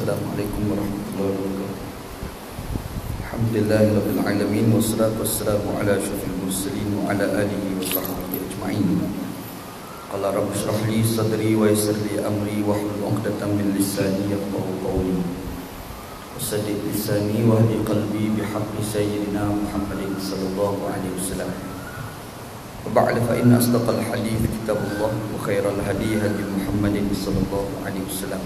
Assalamualaikum warahmatullahi wabarakatuh. Alhamdulillahirabbil alamin wassalatu wassalamu ala asyrofil mursalin wa ala alihi wa sahbihi ajma'in. Qala rabbi shrah li sadri wa yassir li amri wahlul 'uqdatam min lisani yafqahu qawli. Wasaddid lisani wa hdi qalbi bihaqqi sayyidina Muhammadin sallallahu alaihi wasallam. Wa fa inna asdaqal hadits kitabullah wa khairal hadi hadi Muhammadin sallallahu alaihi wasallam.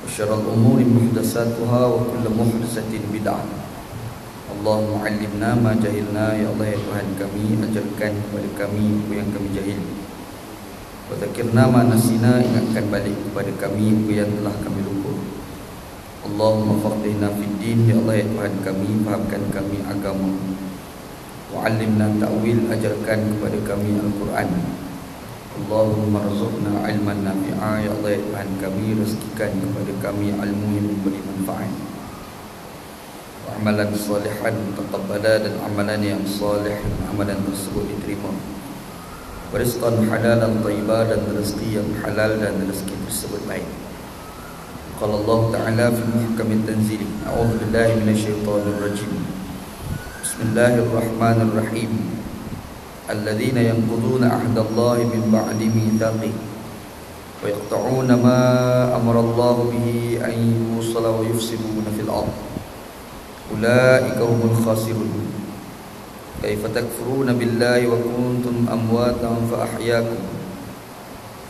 Wa syarrul umuri muhdatsatuha wa kullu muhdatsatin bid'ah. Allahumma 'allimna ma jahilna, ya Allah ya Tuhan kami, ajarkan kepada kami apa yang kami jahil. Wa dzakirna ma nasina, ingatkan balik kepada kami apa yang telah kami lupa. Allahumma faqihna fid din, ya Allah ya Tuhan kami, fahamkan kami agama. Wa 'allimna ta'wil, ajarkan kepada kami Al-Quran. Allahumma rzuqna ilman nafi'a, ya Allah ya Tuhan kami, rezekikan kepada kami ilmu yang memberi manfaat. Wa amalan salihan taqabbala, dan amalan yang salih, amalan tersebut diterima. Wa rizqan halalan thayyiban, dan rezeki yang halal dan rezeki tersebut baik. Qala Allah Ta'ala fi muhkamit tanzil, a'udzu billahi minasyaitonir rajim. Bismillahirrahmanirrahim. Alladzina yanquduna 'ahdallahi min ba'di mitsaqih wa yaqta'una ma amara Allah bihi an yusala wa yufsiduna fil ardh. Ulaika humul khasirun. Kaifa takfuruna billahi wa kuntum amwatan fa ahyaakum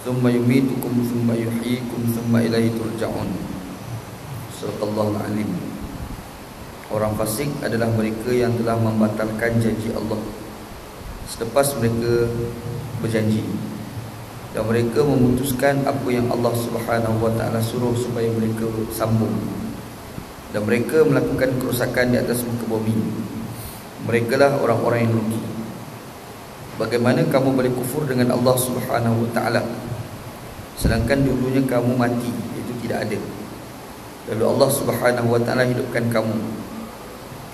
thumma yumitukum thumma yuhyikum thumma ilaihi turja'un. Shadaqallahul 'alim. Orang fasik adalah mereka yang telah membatalkan janji Allah selepas mereka berjanji, dan mereka memutuskan apa yang Allah Subhanahu wa taala suruh supaya mereka sambung, dan mereka melakukan kerosakan di atas muka bumi. Merekalah orang-orang yang rugi. Bagaimana kamu boleh kufur dengan Allah Subhanahu wa taala sedangkan dulunya kamu mati, itu tidak ada. Lalu Allah Subhanahu wa taala hidupkan kamu,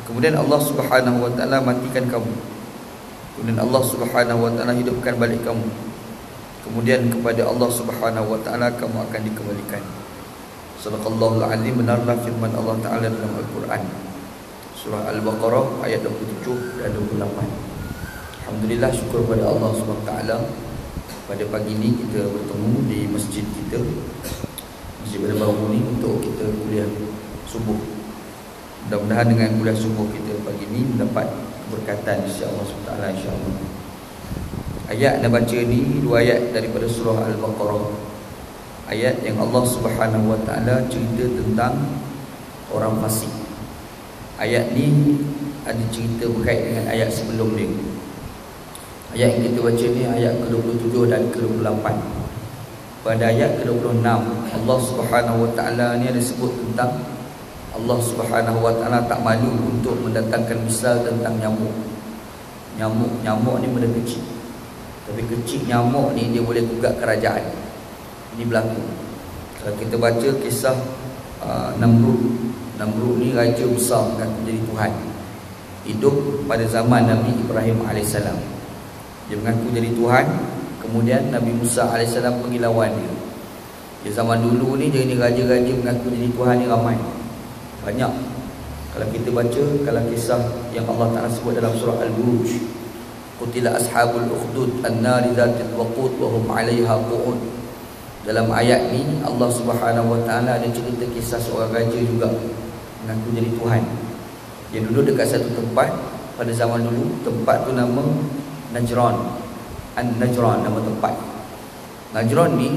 kemudian Allah Subhanahu wa taala matikan kamu, kemudian Allah Subhanahu wa taala hidupkan balik kamu, kemudian kepada Allah Subhanahu wa taala kamu akan dikembalikan. Shadaqallahul 'azim. Benarlah firman Allah Taala dalam Al-Quran, surah Al-Baqarah ayat 27 dan 28. Alhamdulillah, syukur kepada Allah Subhanahu wa taala, pada pagi ini kita bertemu di masjid kita, Masjid Baru ni, untuk kita kuliah subuh. Mudah-mudahan dengan kuliah subuh kita pagi ini mendapat berkatan insya-Allah SWT, insya-Allah. Ayat yang baca ni dua ayat daripada surah Al-Baqarah. Ayat yang Allah Subhanahu wa taala cerita tentang orang fasik. Ayat ni ada cerita berkait dengan ayat sebelum dia. Ayat yang kita baca ni ayat ke-27 dan ke-28. Pada ayat ke-26 Allah Subhanahu wa taala ni ada sebut tentang Allah Subhanahu wa taala tak malu untuk mendatangkan misal tentang nyamuk. Nyamuk ni benda kecil, tapi kecil nyamuk ni dia boleh gugat kerajaan. Ini berlaku. Kalau kita baca kisah Namrud ni raja besar, mengaku jadi Tuhan, hidup pada zaman Nabi Ibrahim AS. Dia mengaku jadi Tuhan, kemudian Nabi Musa AS pergi lawan dia. Di zaman dulu ni jadi raja-raja mengaku jadi Tuhan ni ramai, banyak. Kalau kita baca, kalau kisah yang Allah Ta'ala sebut dalam surah Al-Buruj, qutila ashabul ukhdud an-nari dhatil waqud wa hum 'alaiha qu'ud. Dalam ayat ni Allah Subhanahu wa taala ada cerita kisah seorang raja juga mengaku jadi Tuhan. Dia duduk dekat satu tempat pada zaman dulu. Tempat tu nama Najran. An-Najran nama tempat. Najran ni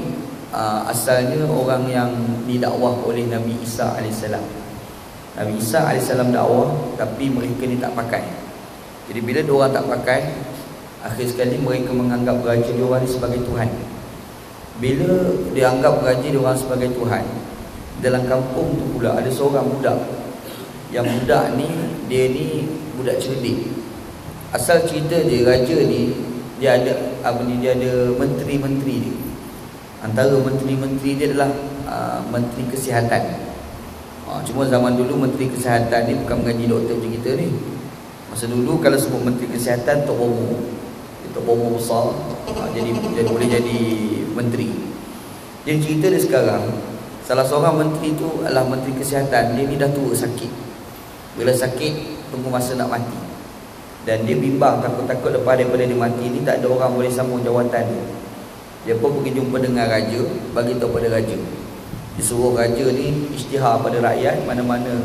asalnya orang yang didakwah oleh Nabi Isa AS. Nabi Isa AS dakwah, tapi mereka ni tak pakai. Jadi bila diorang tak pakai, akhir sekali mereka menganggap raja diorang ni sebagai Tuhan. Bila dianggap raja diorang sebagai Tuhan, dalam kampung tu pula ada seorang budak. Yang budak ni, dia ni budak cerdik. Asal cerita dia, raja ni dia ada dia ada menteri-menteri dia. Antara menteri-menteri dia adalah menteri kesihatan. Cuma zaman dulu menteri kesihatan ni bukan mengaji doktor macam kita ni. Masa dulu kalau sebut menteri kesihatan, Tok Bomo besar, jadi boleh jadi menteri. Jadi cerita dia sekarang, Salah seorang menteri tu adalah menteri kesihatan. Dia ni dah tua sakit. Bila sakit tunggu masa nak mati. Dan dia bimbang takut-takut lepas daripada dia mati ni tak ada orang boleh sambung jawatan dia. Dia pun pergi jumpa dengan raja, bagi tahu pada raja. Disuruh raja ni isytihar pada rakyat, mana-mana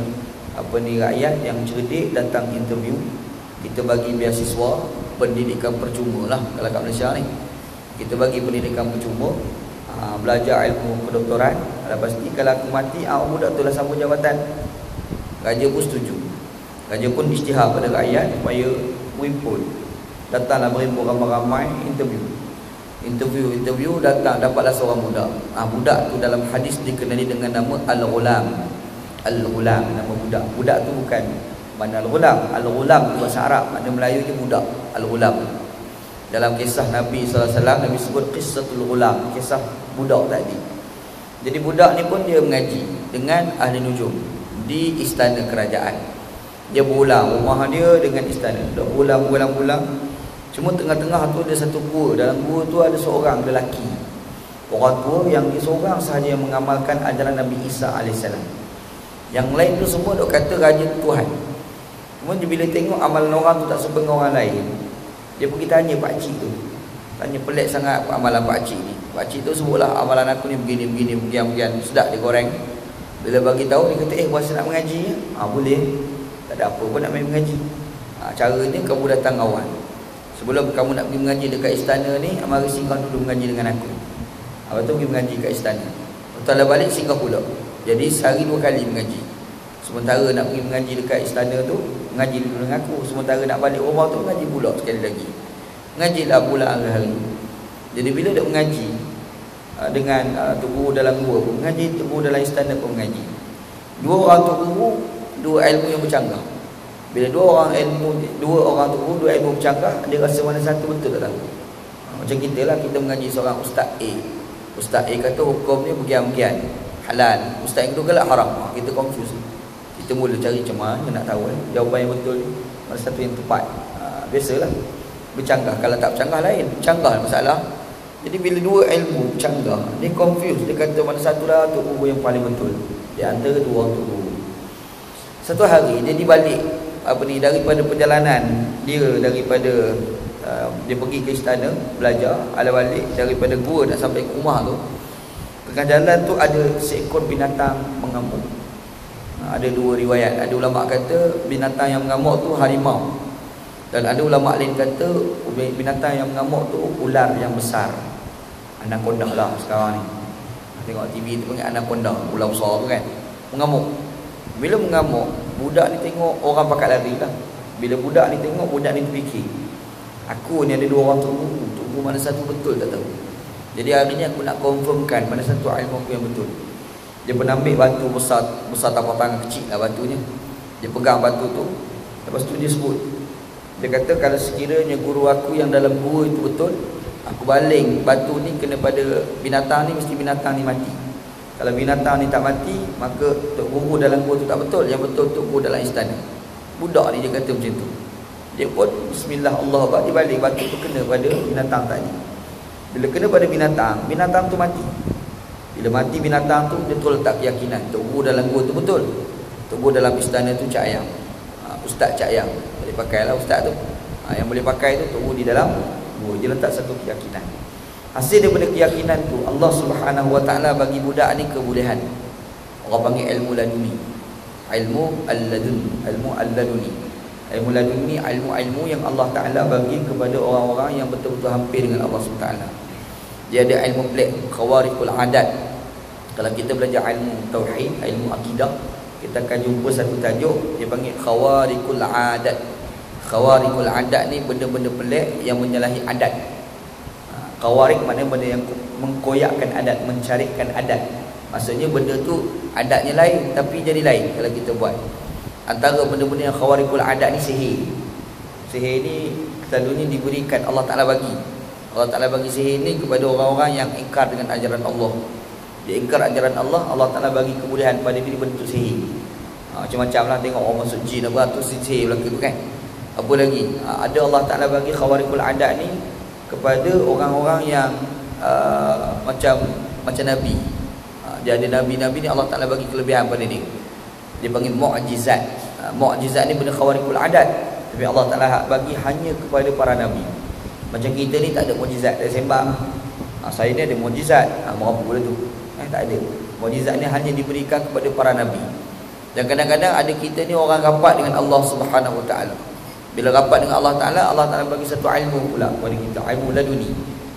rakyat yang cerdik datang interview, kita bagi beasiswa pendidikan percuma lah kalau kat Malaysia ni. Kita bagi pendidikan percuma, belajar ilmu kedoktoran. Lepas ni kalau aku mati, budak tu lah sambung jawatan. Raja pun setuju. Raja pun isytihar pada rakyat supaya berhimpun. Datanglah berhimpun ramai-ramai interview datang, dapatlah seorang budak. Budak tu dalam hadis dikenali dengan nama Al-Ghulam. Al-Ghulam nama budak. Budak tu bukan mana Al-Ghulam. Al-Ghulam tu bahasa Arab, makna Melayu je budak. Al-Ghulam. Dalam kisah Nabi SAW, Nabi sebut Qissatul Ghulam, kisah budak tadi. Jadi budak ni pun dia mengaji dengan ahli nujum di istana kerajaan. Dia berulang rumah dia dengan istana. Dia berulang. Cuma tengah-tengah tu ada satu gua. Dalam gua tu ada seorang lelaki, orang tua yang dia seorang sahaja yang mengamalkan ajaran Nabi Isa AS. Yang lain tu semua dok kata raja Tuhan. Cuma bila tengok amalan orang tu tak sesuai dengan orang lain, dia pergi tanya pakcik tu. Tanya pelik sangat amalan pakcik ni. Pakcik tu sebutlah amalan aku ni begini, begini. Sedap dia goreng. Bila bagi tahu dia kata, puasa nak mengaji ya? Boleh. Tak ada apa pun nak main mengaji. Caranya kamu datang awal. Sebelum kamu nak pergi mengaji dekat istana ni, mari singgah dulu mengaji dengan aku. Lepas tu pergi mengaji kat istana. Lepas balik singgah pula. Jadi sehari 2 kali mengaji. Sementara nak pergi mengaji dekat istana tu, mengaji dulu dengan aku. Sementara nak balik rumah tu, mengaji pula sekali lagi. Mengajilah pula hari-hari. Jadi bila dia mengaji dengan tu guru dalam gua pun mengaji, tu guru dalam istana pun mengaji. Dua orang tu guru, dua ilmu yang bercanggah. Bila dua orang tu guru, dua ilmu bercanggah, dia rasa mana satu betul tak tahu. Macam kita lah, kita mengaji seorang Ustaz A. Ustaz A kata hukum ni begian-begian, halal. Ustaz yang kedua kata haram. Kita confuse. Kita mula cari macam mana nak tahu jawapan yang betul, mana satu yang tepat. Biasalah bercanggah. Kalau tak bercanggah lain, bercanggah masalah. Jadi bila dua ilmu bercanggah, dia confuse. Dia kata mana satu lah tu guru yang paling betul di antara dua orang tu guru. Satu hari dia dibalik daripada perjalanan dia, daripada dia pergi ke istana belajar, ala balik daripada gua nak sampai ke rumah tu, tengah jalan tu ada seekor binatang mengamuk. Ada dua riwayat. Ada ulama kata binatang yang mengamuk tu harimau, dan ada ulama lain kata binatang yang mengamuk tu ular yang besar, anaconda lah sekarang ni. Tengok TV tu panggil anaconda, ular besar tu kan, mengamuk. Bila mengamuk, budak ni tengok orang pakat lari lah. Bila budak ni tengok, budak ni terfikir, aku ni ada dua orang tunggu mana satu betul tak tahu. Jadi hari ni aku nak confirmkan mana satu ilmu aku yang betul. Dia pun ambil batu besar tapak tangan kecil lah batunya. Dia pegang batu tu. Lepas tu dia sebut, dia kata kalau sekiranya guru aku yang dalam gua itu betul, aku baling batu ni kena pada binatang ni, mesti binatang ni mati. Kalau binatang ni tak mati, maka tok guru dalam gua tu tak betul. Yang betul tok guru dalam istana. Budak ni dia kata macam tu. Dia pun bismillah Allah Akbar, dia balik batu tu kena pada binatang tadi. Bila kena pada binatang tu mati. Bila mati binatang tu, dia terus letak keyakinan tok guru dalam gua tu betul. Tok guru dalam istana tu Cak Ayang. Ustaz Cak Ayang. Boleh pakailah ustaz tu. Yang boleh pakai tu tok guru di dalam gua. Dia letak satu keyakinan. Hasil daripada keyakinan tu, Allah Subhanahu Wa Taala bagi budak ni kebolehan. Orang panggil ilmu laduni. Ilmu al-laduni. Ilmu laduni, ilmu yang Allah Taala bagi kepada orang-orang yang betul-betul hampir dengan Allah Subhanahu Wa Taala. Dia ada ilmu pelik, khawariqul adat. Kalau kita belajar ilmu tauhid, ilmu akidah, kita akan jumpa satu tajuk dia panggil khawariqul adat. Khawariqul adat ni benda-benda pelik yang menyalahi adat. Khawariq maknanya benda yang mengkoyakkan adat, mencarikan adat. Maksudnya benda tu adatnya lain tapi jadi lain kalau kita buat. Antara benda-benda yang khawariqul adat ni sihir. Sihir ni selalunya diberikan Allah Ta'ala bagi. Allah Ta'ala bagi sihir ni kepada orang-orang yang ingkar dengan ajaran Allah. Dia ingkar ajaran Allah, Allah Ta'ala bagi kebolehan pada diri bentuk sihir. Macam-macam lah, tengok orang masuk jin apa tu sihir belaka tu kan. Apa lagi? Ada Allah Ta'ala bagi khawariqul adat ni kepada orang-orang yang macam Nabi. Dia ada nabi-nabi ni Allah Ta'ala bagi kelebihan pada dia. Dia panggil mu'jizat. Mu'jizat ni benda khawariqul adat, tapi Allah Ta'ala bagi hanya kepada para nabi. Macam kita ni tak ada mukjizat dari sembang. Saya ni ada mukjizat. Berapa pula tu? Tak ada. Mukjizat ni hanya diberikan kepada para nabi. Dan kadang-kadang ada kita ni orang rapat dengan Allah Subhanahu Wa Ta'ala. Bila rapat dengan Allah Ta'ala, Allah Ta'ala bagi satu ilmu pula kepada kita, ilmu laduni.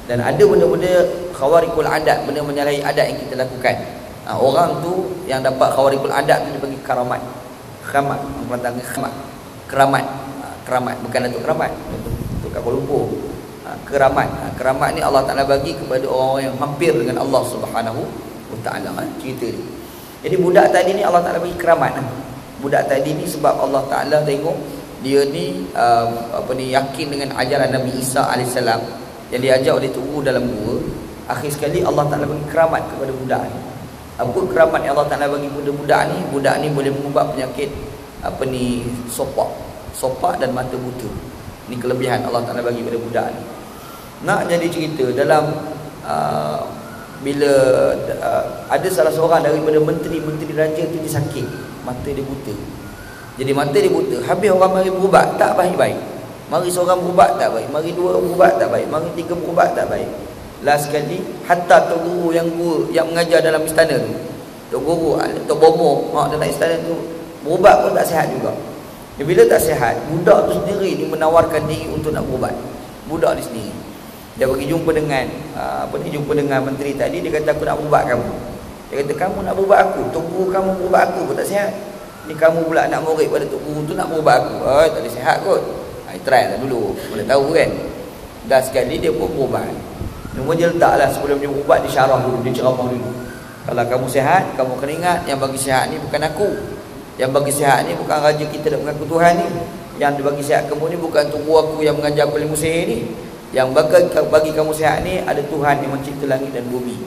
Dan ada benda-benda khawariqul adat, benda menyalahi adat yang kita lakukan. Orang tu yang dapat khawariqul adat tu dia bagi karamat. Keramat, orang kata keramat. Keramat. Keramat bukan Datuk Keramat, Datuk kat Kuala Lumpur. Keramat. Keramat ni Allah Ta'ala bagi kepada orang yang hampir dengan Allah Subhanahu Wa Ta'ala. Cerita ni. Jadi budak tadi ni Allah Ta'ala bagi keramat. Budak tadi ni sebab Allah Ta'ala tengok dia ni yakin dengan ajaran Nabi Isa AS yang diajar oleh guru dalam gua. Akhir sekali Allah Ta'ala bagi keramat kepada budak ni. Apa keramat yang Allah Ta'ala bagi pada budak ni? Budak ni boleh mengubah penyakit sopak dan mata buta. Ini kelebihan Allah Ta'ala bagi pada budak ni. Nak jadi cerita dalam bila ada salah seorang daripada menteri-menteri raja tu dia sakit, mata dia buta. Jadi mata dia buta. Habis orang mari berubat tak baik-baik. Mari seorang berubat tak baik, mari dua berubat tak baik, mari tiga berubat tak baik. Last sekali hatta tok guru yang mengajar dalam istana tu, tok guru, tok bomo dalam istana tu berubat pun tak sihat juga. Dia bila tak sihat, budak tu sendiri dia menawarkan diri untuk nak berubat. Budak dia sendiri. Dia pergi jumpa dengan jumpa dengan menteri tadi. Dia kata aku nak berubat kamu. Dia kata kamu nak berubat aku, tok guru kamu berubat aku pun tak sihat. Ni kamu pula nak murid pada tok guru tu nak berubat aku. Tak boleh sihat kot. Try lah dulu, boleh tahu kan. Dah sekali dia pun berubat. Nombor dia letaklah sebelum dia berubat, dia syarah dulu, dia ceramah dulu. Kalau kamu sihat, kamu kena ingat yang bagi sihat ni bukan aku. Yang bagi sihat ni bukan raja kita nak mengaku Tuhan ni. Yang dia bagi sihat kamu ni bukan tubuh aku yang mengajar aku ilmu sihir ni. Yang bagi kamu sihat ni ada Tuhan yang mencipta langit dan bumi.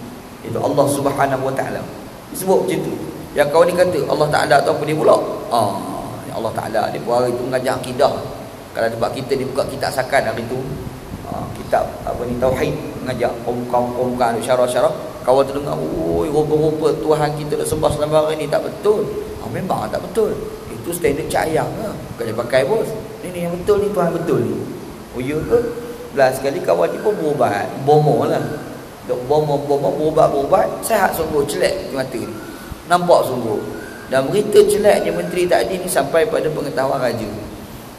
Itu Allah Subhanahu Wa Ta'ala. Disebut macam tu. Yang kau ni kata Allah Ta'ala atau apa dia pula? Allah Ta'ala dia buat hari tu mengajar akidah. Kalau tempat kita dia buka kitab sakan hari tu, kitab tauhid mengajar kaum-kaum syarah-syarah. Kawan tu dengar, oi rupa-rupa Tuhan kita nak sembah selama hari ni tak betul. Memang tak betul. Itu standard cahaya lah. Bukan dia pakai bos. Ni yang betul ni Tuhan betul ni. Oh ya ke? Belas sekali kawan ni pun berubat. Bomo lah. Dok bomo berubat. Sehat sungguh, celak di mata ni. Nampak sungguh. Dan berita celaknya menteri tadi ni sampai pada pengetahuan raja.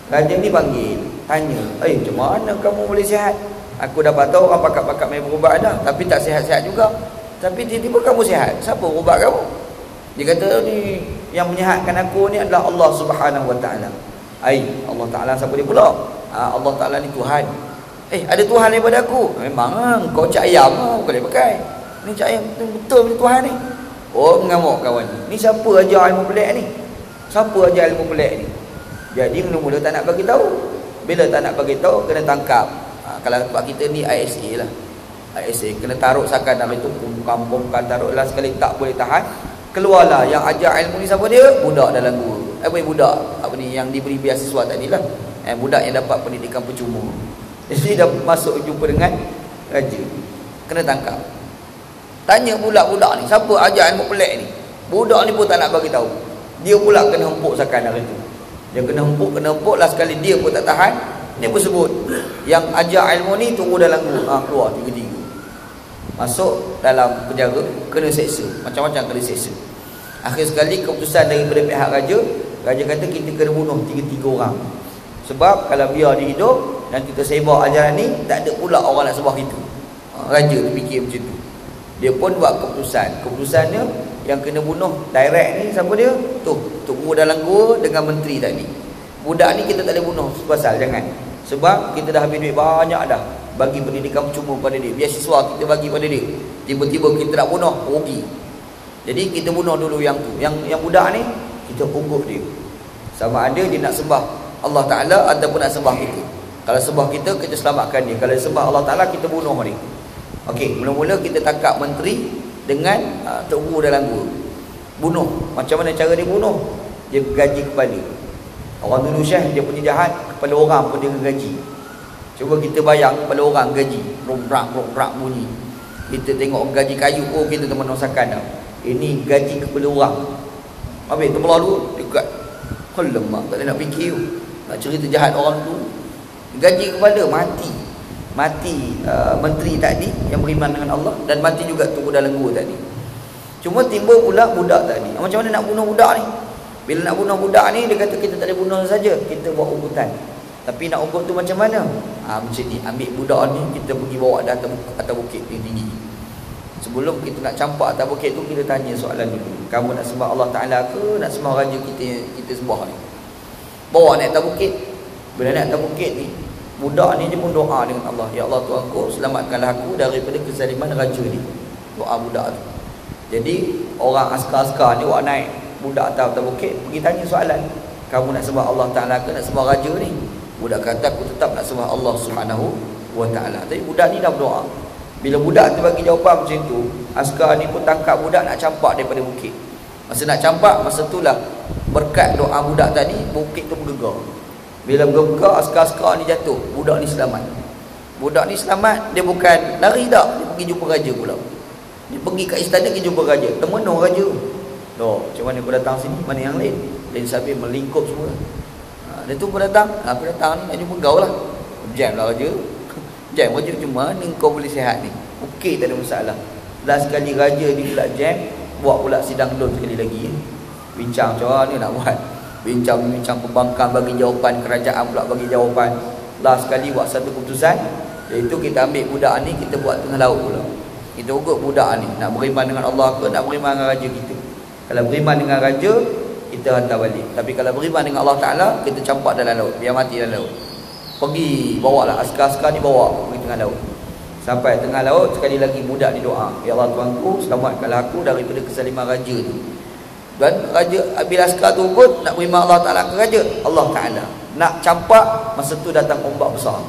Raja ni panggil, tanya, macam mana kamu boleh sihat? Aku dapat tahu orang pakat-pakat main berubat dah, tapi tak sihat-sihat juga. Tapi tiba-tiba kamu sihat. Siapa berubat kamu? Dia kata ni yang menyihatkan aku ni adalah Allah Subhanahu Wa Ta'ala. Allah Ta'ala siapa dia pula? Allah Ta'ala ni Tuhan. Ada Tuhan daripada aku. Memang kau cak ayam lah, bukan boleh pakai. Ni cak ayam betul ni Tuhan ni. Mengamuk kawan ni. Ni siapa ajar ilmu pelik ni? Siapa ajar ilmu pelik ni? Jadi mula-mula tak nak bagi tahu. Bila tak nak bagi tahu kena tangkap. Kalau tempat kita ni ISA lah. ISA kena taruh sakan dalam itu, kampung-kampung taruhlah sekali tak boleh tahan. Keluarlah yang ajar ilmu ni siapa dia? Budak dalam guru. Budak yang diberi beasiswa tadi lah. Budak yang dapat pendidikan percuma. Jadi dah masuk jumpa dengan raja. Kena tangkap. Tanya pula budak ni, siapa ajar ilmu pelik ni? Budak ni pun tak nak bagi tahu. Dia pula kena hempuk sakan dalam itu. Dia kena hempuk lah sekali dia pun tak tahan. Dia pun sebut yang ajar ilmu ni tunggu dalam guru. Keluar tiga-tiga. Masuk dalam penjara, kena seksa. Macam-macam kena seksa. Akhir sekali keputusan daripada pihak raja, raja kata kita kena bunuh tiga-tiga orang. Sebab kalau biar dia hidup dan kita sebar ajaran ni, tak ada pula orang nak sembah kita. Raja tu fikir macam tu. Dia pun buat keputusan. Keputusannya yang kena bunuh direct ni siapa dia? Guru dalam gua dengan menteri tadi. Budak ni kita tak boleh bunuh pasal jangan. Sebab kita dah habis duit banyak dah bagi pendidikan percuma pada dia. Beasiswa kita bagi pada dia. Tiba-tiba kita nak bunuh, rugi. Jadi kita bunuh dulu yang tu. Yang budak ni kita pungut dia. Sama ada dia nak sembah Allah Ta'ala ataupun nak sembah kita. Kalau sembah kita selamatkan dia. Kalau sembah Allah Ta'ala kita bunuh dia. Okey, mula-mula kita tangkap menteri dengan tok guru dalam gua. Bunuh. Macam mana cara dia bunuh? Dia gaji kepala. Orang dulu Syekh dia punya jahat, kepala orang pun dia gaji. Cuba kita bayang kepala orang gaji, rom-rak bunyi. Kita tengok gaji kayu, kita teman masakan dah. Ini gaji kepala orang. Habis terbelah dulu dekat. Lemak tak ada nak fikir. Nak cerita jahat orang tu. Gaji kepala mati. Mati menteri tadi yang beriman dengan Allah, dan mati juga tunggu dalam gua tadi. Cuma timbul pula budak tadi. Macam mana nak bunuh budak ni? Bila nak bunuh budak ni, dia kata kita tak boleh bunuh saja, kita buat ubutan. Tapi nak ubut tu macam mana? Macam ni, ambil budak ni, kita pergi bawa dah atas bukit tinggi. Sebelum kita nak campak atas bukit tu, kita tanya soalan dulu. Kamu nak sembah Allah Ta'ala ke nak sembah raja kita sembah ni? Bawa naik atas bukit. Bila naik atas bukit ni, budak ni dia pun doa dengan Allah. Ya Allah Tuhanku, selamatkanlah aku daripada kezaliman raja ni. Doa budak tu. Jadi orang askar-askar ni buat naik budak atas bukit, pergi tanya soalan. Kamu nak sembah Allah Ta'ala ke nak sembah raja ni? Budak kata aku tetap nak sembah Allah Subhanahu wa Ta'ala. Tapi budak ni dah berdoa. Bila budak tu bagi jawapan macam tu, askar ni pun tangkap budak nak campak daripada bukit. Masa nak campak, masa itulah berkat doa budak tadi, bukit tu bergegar. Bila bergegar, askar-askar ni jatuh, budak ni selamat. Budak ni selamat, dia bukan lari tak, dia pergi jumpa raja pula. Dia pergi kat istana, pergi jumpa raja. Temenung raja. Loh, macam mana aku datang sini? Mana yang lain? Lain sambil melingkup semua. Dia tu aku datang ni nak jumpa kau lah. Jam lah raja. Jam raja, cuma mana kau boleh sihat ni? Okey, tak ada masalah. Last sekali raja dia pula jam, buat pula sidang dun sekali lagi. Bincang macam mana nak buat. Bincang pembangkang bagi jawapan, kerajaan pula bagi jawapan. Last sekali buat satu keputusan, iaitu kita ambil budak ni, kita buat tengah laut pula. Kita ugut budak ni, nak beriman dengan Allah ke nak beriman dengan raja kita. Kalau beriman dengan raja, kita hantar balik. Tapi kalau beriman dengan Allah Ta'ala, kita campak dalam laut, biar mati dalam laut. Pergi, bawa lah, askar-askar ni bawa pergi tengah laut. Sampai tengah laut, sekali lagi budak ni doa, Ya Allah Tuanku, selamatkanlah aku daripada kesaliman raja ni. Dan raja, bila askar tu ugut, nak beriman Allah Ta'ala ke raja, Allah Ta'ala nak campak, masa tu datang ombak besar,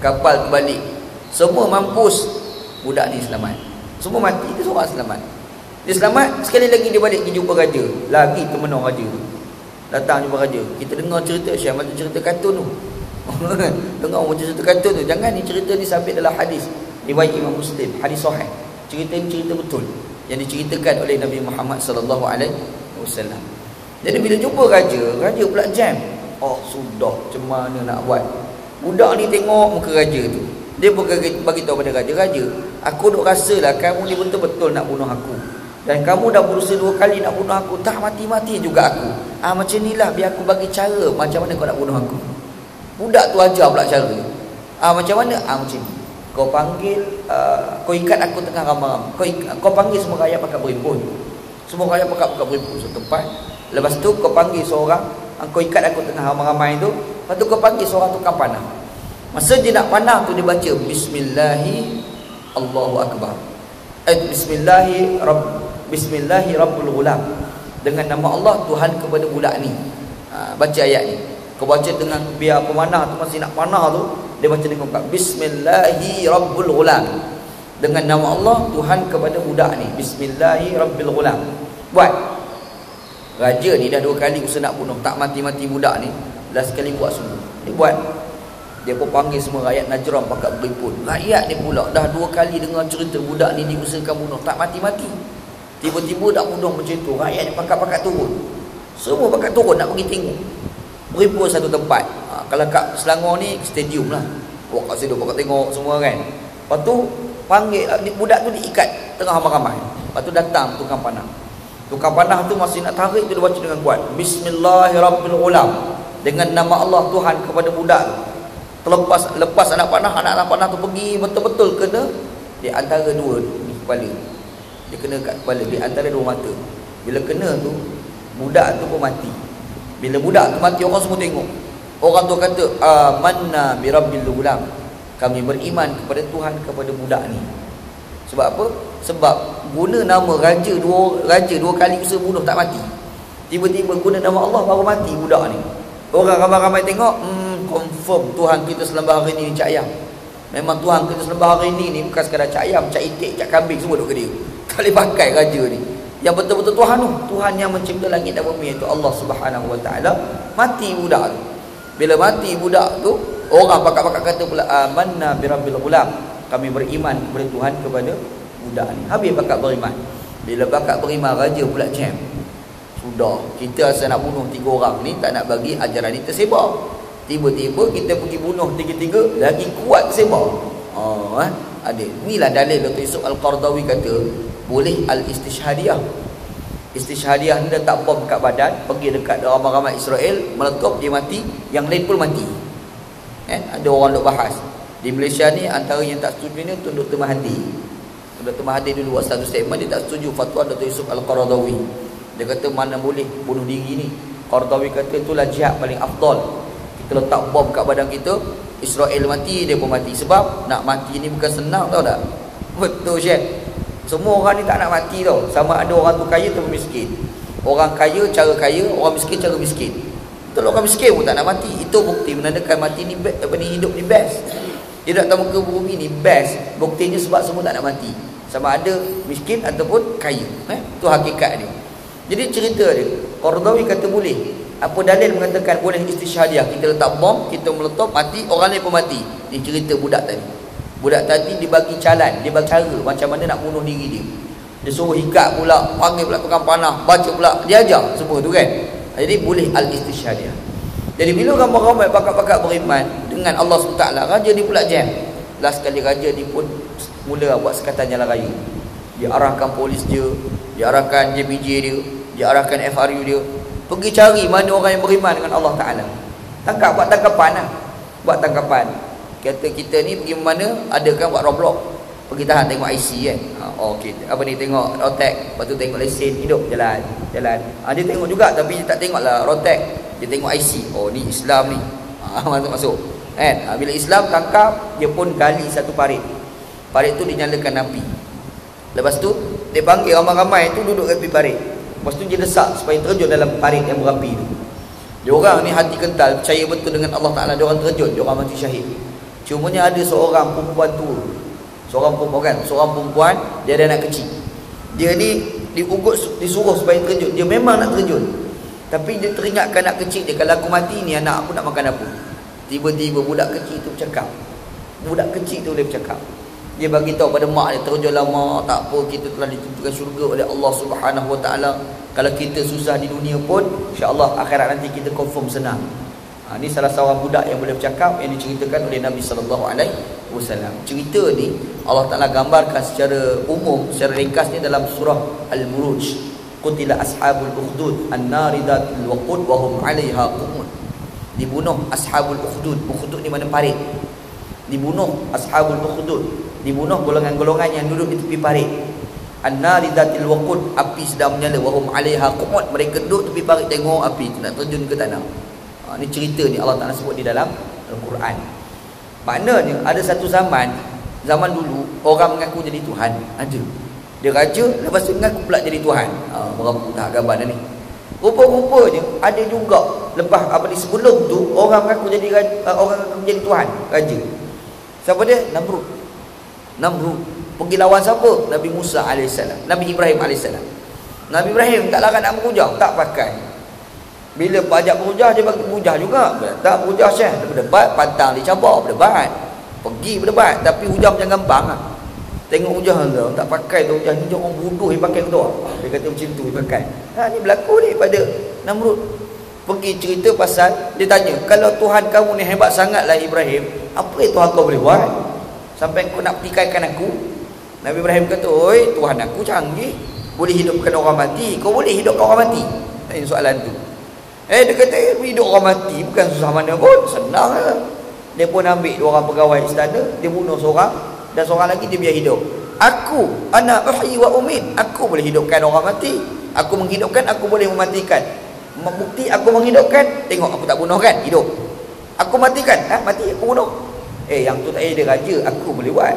kapal terbalik, semua mampus. Budak ni selamat. Semua mati, dia seorang selamat. Dia selamat, sekali lagi dia balik pergi jumpa raja. Lagi temenung raja tu. Datang jumpa raja. Kita dengar cerita Syekh, macam cerita kartun tu. Dengar macam cerita kartun tu. Jangan ni cerita ni sampai dalam hadis riwayat Imam Muslim, hadis sahih. Cerita ni cerita betul yang diceritakan oleh Nabi Muhammad sallallahu alaihi wasallam. Jadi bila jumpa raja, raja pula jam. Oh sudah, macam mana nak buat? Budak ni tengok muka raja tu. Dia pun bagi tahu pada raja, aku duk rasalah kamu ni betul-betul nak bunuh aku. Dan kamu dah berusaha 2 kali nak bunuh aku, tak mati-mati juga aku. Macam inilah, biar aku bagi cara macam mana kau nak bunuh aku. Budak tu ajar pula cara. Macam mana? Macam ni. Kau panggil, kau ikat aku tengah ramai-ramai. Kau panggil semua rakyat pakat berimpun. Semua rakyat pakat berimpun satu tempat. Lepas tu kau panggil seorang, kau ikat aku tengah ramai-ramai tu. Lepas tu kau panggil seorang tukang panah. Masa dia nak panah tu, dia baca Bismillahi Allahu Akbar. Bismillahi Rabbul Ghulam. Dengan nama Allah, Tuhan kepada budak ni. Baca ayat ni. Kau baca dengan, biar pemanah tu masih nak panah tu, dia baca dengan Bismillahi Rabbul Ghulam. Dengan nama Allah, Tuhan kepada budak ni. Bismillahi Rabbil Ghulam. Buat. Raja ni dah 2 kali usaha nak bunuh, tak mati-mati budak ni. Last sekali buat semua. Dia buat. Dia pun panggil semua rakyat Najran pakat berimpun. Rakyat ni pula dah 2 kali dengar cerita budak ni diusahakan bunuh, tak mati-mati. Tiba-tiba nak bunuh macam tu, rakyat ni pakat-pakat turun. Semua pakat turun nak pergi tengok. Berimpun satu tempat. Kalau kat Selangor ni stadium lah. Kat situ pakat tengok semua kan. Lepas tu panggil budak tu diikat tengah ramai-ramai. Lepas tu datang tukang panah. Tukang panah tu masih nak tarik tu, dia baca dengan kuat Bismillahirrahmanirrahim. Dengan nama Allah, Tuhan kepada budak tu. Lepas anak panah tu pergi, betul-betul kena di antara 2 ni kepala. Dia kena kat kepala, di antara 2 mata. Bila kena tu, budak tu pun mati. Bila budak tu mati, orang semua tengok. Orang tu kata, amanna bi rabbil ghulam. Kami beriman kepada Tuhan kepada budak ni. Sebab apa? Sebab guna nama raja 2 kali usaha bunuh tak mati. Tiba-tiba guna nama Allah baru mati budak ni. Orang ramai-ramai tengok, confirm Tuhan kita sembah hari ni cak ayam. Memang Tuhan kita sembah hari ni bukan sekadar cak ayam, cak itik, cak kambing semua duk ke dia. Tak boleh pakai raja ni. Yang betul-betul Tuhan tu, Tuhan yang mencipta langit dan bumi, itu Allah Subhanahu Wa Taala. Mati budak tu. Bila mati budak tu, orang pakat-pakat kata pula amanna bi rabbil ghulam. Kami beriman kepada Tuhan kepada budak ni. Habis pakat beriman. Bila bakat beriman, raja pula jam. Sudah, kita asal nak bunuh 3 orang ni, tak nak bagi ajaran ni tersebar. Tiba-tiba kita pergi bunuh 3-3, lagi kuat tersebar. Ada. Inilah dalil Dr. Yusuf Al-Qaradawi kata boleh al-istishhadiyah. Istishhadiyah ni letak bom kat badan, pergi dekat ramai-ramai Israel, meletup, dia mati, yang lain pun mati. Ada orang duk bahas di Malaysia ni, antara yang tak setuju ni Tun Dr. Mahathir. Dr. Mahathir dulu buat satu statement, dia tak setuju fatwa Dr. Yusuf Al-Qaradawi. Dia kata mana boleh bunuh diri ni. Qaradawi kata itulah jihad paling afdal. Kita letak bom kat badan kita, Israel mati, dia pun mati. Sebab nak mati ni bukan senang, tahu tak? Betul Syekh. Semua orang ni tak nak mati tau. Sama ada orang tu kaya atau miskin. Orang kaya cara kaya, orang miskin cara miskin. Betul, orang miskin pun tak nak mati. Itu bukti menandakan mati ni hidup ni best. Dia datang muka bumi ni best. Buktinya sebab semua tak nak mati. Sama ada miskin ataupun kaya. Itu hakikat dia. Jadi cerita dia, Qaradawi kata boleh. Apa dalil mengatakan boleh istishhadiyah? Kita letak bom, kita meletup, mati, orang lain pun mati. Ini cerita budak tadi. Budak tadi dibagi calan, dia bagi cara macam mana nak bunuh diri dia. Dia suruh ikat pula, panggil pula tukang panah, baca pula, dia ajar semua tu kan. Jadi boleh al-istishhadiyah. Jadi bila ramai-ramai bakat-bakat beriman dengan Allah SWT, raja ni pula jam. Last kali raja ni pun mula buat sekatan jalan raya. Dia arahkan polis dia arahkan JPJ dia arahkan FRU dia, pergi cari mana orang yang beriman dengan Allah Ta'ala. Buat tangkapan lah. Buat tangkapan. Kata kita ni pergi mana, ada kan buat Roblox, pergi tahan tengok IC kan. Okey, apa ni, tengok rotek, lepas tu tengok lesen, hidup jalan. Dia tengok juga, tapi dia tak tengoklah rotek, dia tengok IC. Oh ni Islam ni. Masuk kan. Bila Islam tangkap, dia pun gali satu parit. Parit tu dinyalakan api. Lepas tu dia panggil ramai-ramai tu duduk kat tepi parit. Lepas tu dia desak supaya terjun dalam parit yang berapi tu. Dia orang ni hati kental, percaya betul dengan Allah Ta'ala, dia orang terjun, dia orang mati syahid. Cumanya ada seorang perempuan tua. Seorang perempuan, dia ada anak kecil. Dia ni disuruh supaya terjun. Dia memang nak terjun, tapi dia teringatkan anak kecil dia, kalau aku mati ni anak aku nak makan apa? Tiba-tiba budak kecil tu bercakap. Dia bercakap. Dia bagi tahu pada mak dia, terjunlah mak, tak apa, kita telah ditentukan syurga oleh Allah Subhanahu Wa Taala. Kalau kita susah di dunia pun, insya-Allah akhirat nanti kita confirm senang. Ini salah seorang budak yang boleh bercakap, yang diceritakan oleh Nabi sallallahu alaihi wasallam. Cerita ni Allah Taala gambarkan secara umum, secara ringkas ni dalam surah Al-Buruj. Qutila ashabul ukhdud an-nari dhatul waqud wa hum 'alaiha qu'ud. Dibunuh ashabul ukhdud. Ukhdud ni mana parit. Dibunuh ashabul ukhdud. Dibunuh golongan-golongan yang duduk di tepi parit. An-nari dhatil waqud, api sedang menyala, wa hum 'alaiha qu'ud, mereka duduk tepi parit tengok api tu nak terjun ke tanah. Ni cerita ni Allah Ta'ala sebut di dalam Al-Quran. Maknanya ada satu zaman dulu orang mengaku jadi Tuhan. Ada. Dia raja, lepas tu mengaku pula jadi Tuhan. Berapa tak gambar dah ni. Rupa-rupanya ada juga lepas sebelum tu orang mengaku jadi Tuhan, raja. Siapa dia? Namrud. Pergi lawan siapa? Nabi Musa AS, Nabi Ibrahim AS. Nabi Ibrahim tak larang nak berhujah, tak pakai. Bila pajak berhujah, dia bagi berhujah juga. Tak berhujah Syekh, dia berdebat, pantang dicabar, berdebat. Pergi berdebat, tapi hujah macam gampang lah. Tengok hujah tu, tak pakai tu hujah ni, orang bodoh yang pakai tu. Dia kata macam tu dia pakai. Ni berlaku ni pada Namrud. Pergi cerita pasal, dia tanya, kalau Tuhan kamu ni hebat sangatlah Ibrahim, apa yang Tuhan kau boleh buat sampai kau nak pertikaikan aku? Nabi Ibrahim kata, oi, Tuhan aku canggih, boleh hidupkan orang mati. Kau boleh hidupkan orang mati? Tanya soalan tu. Dia kata, hidup orang mati bukan susah mana pun, senang lah. Dia pun ambil 2 orang pegawai istana, dia bunuh seorang, dan seorang lagi dia biar hidup. Aku, ana uhyi wa umit, aku boleh hidupkan orang mati, aku menghidupkan, aku boleh mematikan. Bukti aku menghidupkan, tengok aku tak bunuh kan, hidup. Aku matikan, mati aku bunuh. Yang tu tak payah dia raja, aku boleh buat.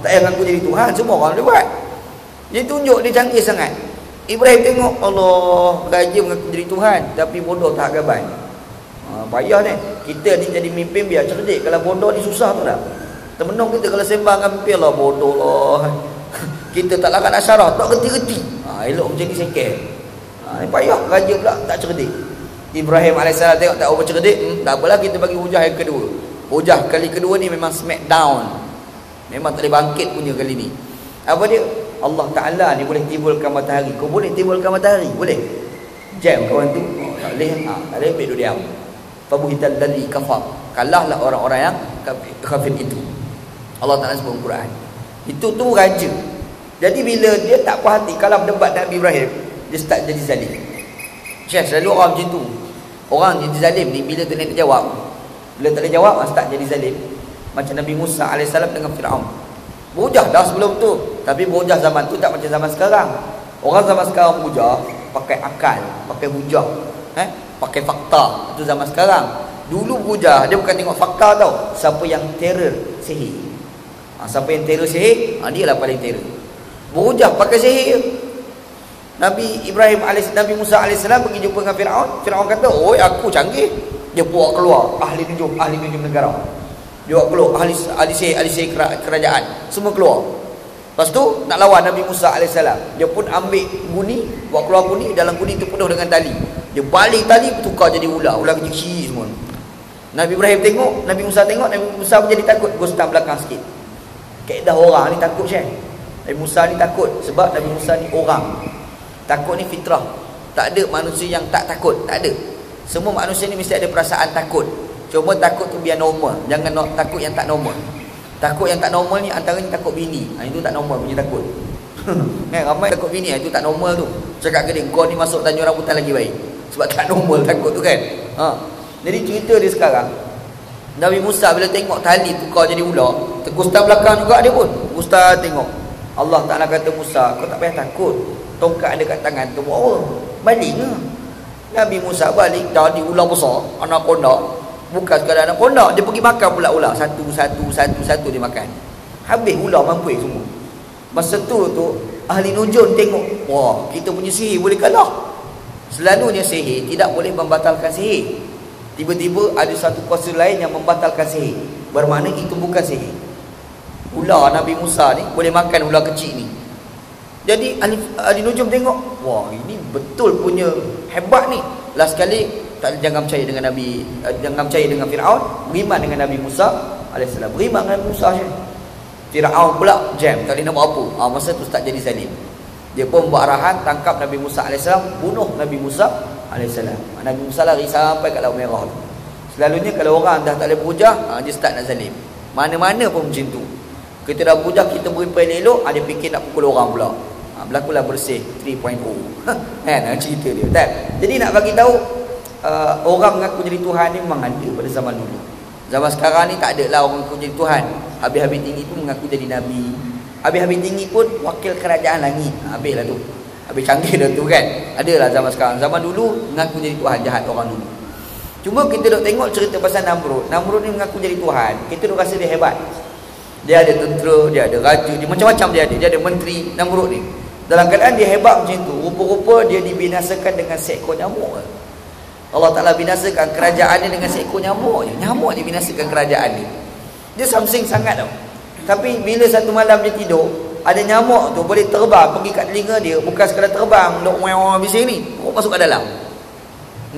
Tak payah aku jadi Tuhan, semua orang boleh buat. Dia tunjuk dia canggih sangat. Ibrahim tengok, Allah, raja mengaku jadi Tuhan, tapi bodoh tak gaban. Payah ni. Kita ni jadi mimpin biar cerdik. Kalau bodoh ni susah tu dah. Temenung kita kalau sembang dengan mimpin lah, bodoh lah. Kita tak larat asyarah, tak reti-reti. Elok macam ni sekal. Ni payah, raja pula tak cerdik. Ibrahim AS tengok tak apa cerdik, tak apalah, kita bagi hujah yang kedua. Hujah kali kedua ni memang smack down. Memang tak boleh bangkit punya kali ni. Apa dia? Allah Ta'ala ni boleh timbulkan matahari. Kau boleh timbulkan matahari? Boleh. Jam kawan tu. Tak boleh. Tak boleh ambil dia diam. Fabuhital ladzi kafar. Kalahlah orang-orang yang kafir itu. Allah Ta'ala sebut Quran. Itu tu raja. Jadi bila dia tak puas hati kalau berdebat Nabi Ibrahim, dia start jadi zalim. Syekh, selalu orang macam tu. Orang jadi zalim ni bila tu nak jawab. Bila tak boleh jawab, start jadi zalim. Macam Nabi Musa AS dengan Fir'aun. Berhujah dah sebelum tu. Tapi berhujah zaman tu tak macam zaman sekarang. Orang zaman sekarang berhujah pakai akal, pakai hujah, pakai fakta. Itu zaman sekarang. Dulu berhujah, dia bukan tengok fakta tau. Siapa yang terror sihir. Siapa yang terror sihir, dia lah paling terror. Berhujah pakai sihir. Nabi Ibrahim AS, Nabi Musa AS pergi jumpa dengan Fir'aun. Fir'aun kata, oi aku canggih. Dia buat keluar ahli nujum negara. Dia buat keluar ahli sihir kerajaan. Semua keluar. Lepas tu nak lawan Nabi Musa AS. Dia pun ambil guni, buat keluar guni. Dalam guni tu penuh dengan tali. Dia balik tali, tukar jadi ular kecil semua. Nabi Ibrahim tengok, Nabi Musa tengok, Nabi Musa pun jadi takut. Gostam belakang sikit. Kaedah orang ni takut, Syekh. Nabi Musa ni takut sebab Nabi Musa ni orang. Takut ni fitrah. Tak ada manusia yang tak takut. Tak ada. Semua manusia ni mesti ada perasaan takut. Cuma takut tu biar normal. Jangan takut yang tak normal. Takut yang tak normal ni antaranya takut bini. Itu tak normal punya takut. Ramai takut bini. Itu tak normal tu. Cakap ke dia, kau ni masuk Tanjung Rambutan lagi baik. Sebab tak normal takut tu kan. Jadi cerita dia sekarang, Nabi Musa bila tengok tali tukar jadi ular, tergustar belakang juga dia pun. Gustar tengok. Allah Ta'ala kata Musa, kau tak payah takut. Tongkat ada kat tangan tu, balik ke? Nabi Musa balik, tadi ular besar, anaconda. Bukan sekadar anaconda, dia pergi makan pula ular. Satu dia makan. Habis ular mampus semua. Masa tu ahli nujum tengok, wah, kita punya sihir boleh kalah. Selalunya sihir tidak boleh membatalkan sihir. Tiba-tiba ada satu kuasa lain yang membatalkan sihir. Bermakna itu bukan sihir. Ular Nabi Musa ni boleh makan ular kecil ni. Jadi ahli nujum tengok, wah, ini betul punya hebat ni. Last sekali jangan percaya dengan Nabi, jangan percaya dengan Fir'aun, beriman dengan Nabi Musa AS. Beriman dengan Nabi Musa je. Fir'aun pula jam, tak boleh nak buat apa. Masa tu start jadi zalim. Dia pun buat arahan tangkap Nabi Musa AS, bunuh Nabi Musa AS. Nabi Musa lari sampai kat Laut Merah tu. Selalunya kalau orang dah tak boleh berhujah, dia start nak zalim. Mana-mana pun macam tu. Kita dah berhujah, kita beri elok, dia fikir nak pukul orang pula. Berlakulah bersih 3.0. Cerita dia tak? Jadi nak bagi tahu, orang mengaku jadi Tuhan ni memang ada pada zaman dulu. Zaman sekarang ni tak ada lah orang mengaku jadi Tuhan. Habis-habis tinggi pun mengaku jadi Nabi. Habis-habis tinggi pun wakil kerajaan langit. Habislah tu. Habis canggih dah tu kan. Adalah zaman sekarang. Zaman dulu mengaku jadi Tuhan, jahat orang dulu. Cuma kita duk tengok cerita pasal Namrud. Namrud ni mengaku jadi Tuhan. Kita duk rasa dia hebat. Dia ada tentera, dia ada raja, dia macam-macam dia ada. Dia ada menteri Namrud ni. Dalam keadaan dia hebat macam tu, rupa-rupa dia dibinasakan dengan seekor nyamuk. Allah Ta'ala binasakan kerajaan dia dengan seekor nyamuk je. Nyamuk dia binasakan kerajaan dia. Dia samsing sangat tau. Tapi bila satu malam dia tidur, ada nyamuk tu boleh terbang pergi kat telinga dia. Bukan sekadar terbang, duk meow bising ni, masuk kat dalam.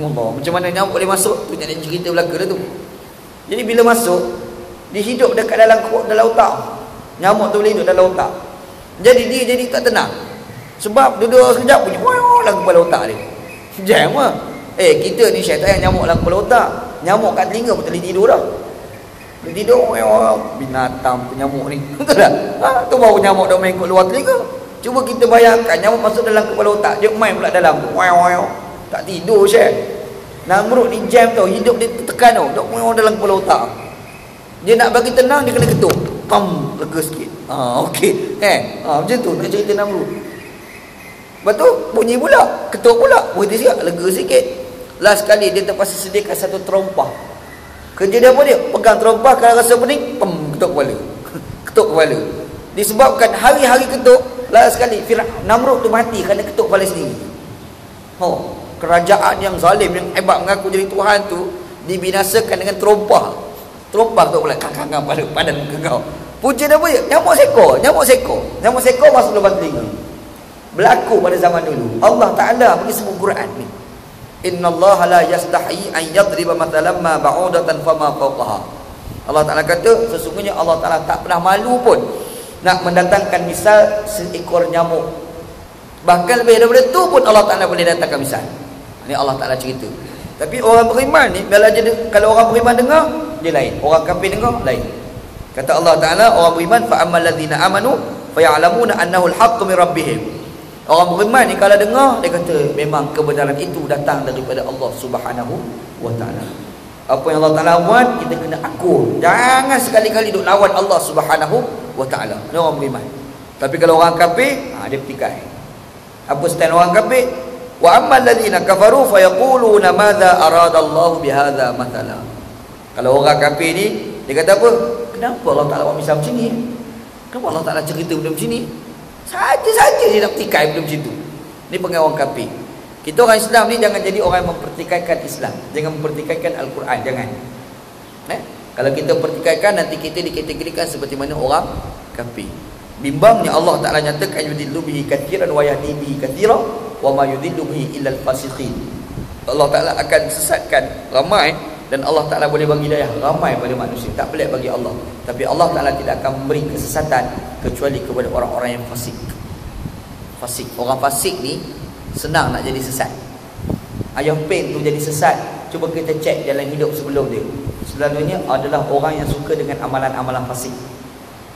Allah, macam mana nyamuk boleh masuk? Tu jadi cerita belaka dah tu. Jadi bila masuk, dia hidup dekat dalam otak. Nyamuk tu boleh hidup dalam otak. Jadi dia jadi tak tenang. Sebab duduk sekejap punya dalam kepala otak dia. Jam lah. Kita ni syaitan yang nyamuk dalam kepala otak. Nyamuk kat telinga pun tak boleh tidur dah. Dia tidur, binatang penyamuk ni. Betul tak? Tu baru nyamuk dah main kat luar telinga. Cuba kita bayangkan nyamuk masuk dalam kepala otak. Dia main pula dalam tu. Tak tidur Syekh. Namrud ni jam tau. Hidup dia tertekan tau. Dia dalam kepala otak. Dia nak bagi tenang, dia kena ketuk. Pam, lega sikit. Okey. Macam tu nak cerita Namrud. Lepas tu bunyi pula, ketuk pula, berhenti sikit, lega sikit. Last sekali dia terpaksa sediakan satu terompah. Kerja dia apa dia? Pegang terompah, kalau rasa pening, ketuk kepala. Ketuk kepala. Disebabkan hari-hari ketuk, last sekali Namrud tu mati kerana ketuk kepala sendiri. Kerajaan yang zalim, yang hebat mengaku jadi Tuhan tu dibinasakan dengan terompah. Terompah ketuk kepala, kang padan muka kau. Punca dia apa dia? Nyamuk seko masuk lubang telinga. Berlaku pada zaman dulu. Allah Ta'ala bagi sebut Quran ni, innallaha la yastahi an yadriba mathalan ma ba'udatan fama fawqaha. Allah Ta'ala kata sesungguhnya Allah Ta'ala tak pernah malu pun nak mendatangkan misal seekor nyamuk. Bahkan lebih daripada itu pun Allah Ta'ala boleh datangkan misal. Ini Allah Ta'ala cerita. Tapi orang beriman ni, kalau orang beriman dengar, dia lain. Orang kafir dengar, lain. Kata Allah Ta'ala, orang beriman, فَأَمَّا الَّذِينَ آمَنُوا فَيَعْلَمُونَ أَنَّهُ الْحَقُّ مِنْ رَبِّهِمْ. Orang beriman ni kalau dengar, dia kata memang kebenaran itu datang daripada Allah Subhanahu wa Ta'ala. Apa yang Allah Ta'ala buat, kita kena akur. Jangan sekali-kali duk lawan Allah Subhanahu wa Ta'ala. Ini orang beriman. Tapi kalau orang kafir, dia petikai. Apa stand orang kafir? Wa ammal ladzina kafaru fayaquluna madza aradallahu bihadza mathala. Kalau orang kafir ni, dia kata apa? Kenapa Allah Ta'ala buat misal macam ni? Kenapa Allah Ta'ala cerita benda macam ni? Saja-saja dia nak petikai benda macam tu. Ni panggil orang kafir. Kita orang Islam ni jangan jadi orang yang mempertikaikan Islam. Jangan mempertikaikan Al-Quran, jangan. Kalau kita pertikaikan, nanti kita dikategorikan seperti mana orang kafir. Bimbangnya Allah Ta'ala nyatakan yudillu bihi katsiran wa yahdi bihi katsira wa ma yudillu bihi illa al-fasiqin. Allah Ta'ala akan sesatkan ramai, dan Allah Ta'ala boleh bagi hidayah ramai pada manusia. Tak pelik bagi Allah. Tapi Allah Ta'ala tidak akan memberi kesesatan kecuali kepada orang-orang yang fasik. Fasik. Orang fasik ni senang nak jadi sesat. Ayah Pen tu jadi sesat. Cuba kita cek jalan hidup sebelum dia. Selalunya adalah orang yang suka dengan amalan-amalan fasik.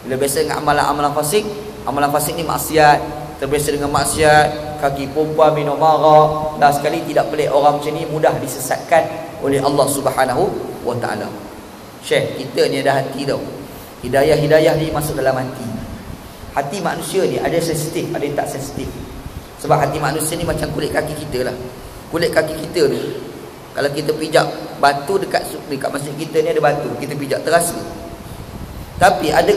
Bila biasa dengan amalan-amalan fasik ni maksiat, terbiasa dengan maksiat, kaki perempuan minum arak. Dah sekali tidak pelik orang macam ni mudah disesatkan oleh Allah Subhanahu wa Ta'ala. Syekh, kita ni ada hati tau. Hidayah-hidayah ni masuk dalam hati. Hati manusia ni ada sensitif, ada yang tak sensitif. Sebab hati manusia ni macam kulit kaki kita lah. Kulit kaki kita ni, kalau kita pijak batu dekat masjid kita ni ada batu, kita pijak terasa. Tapi ada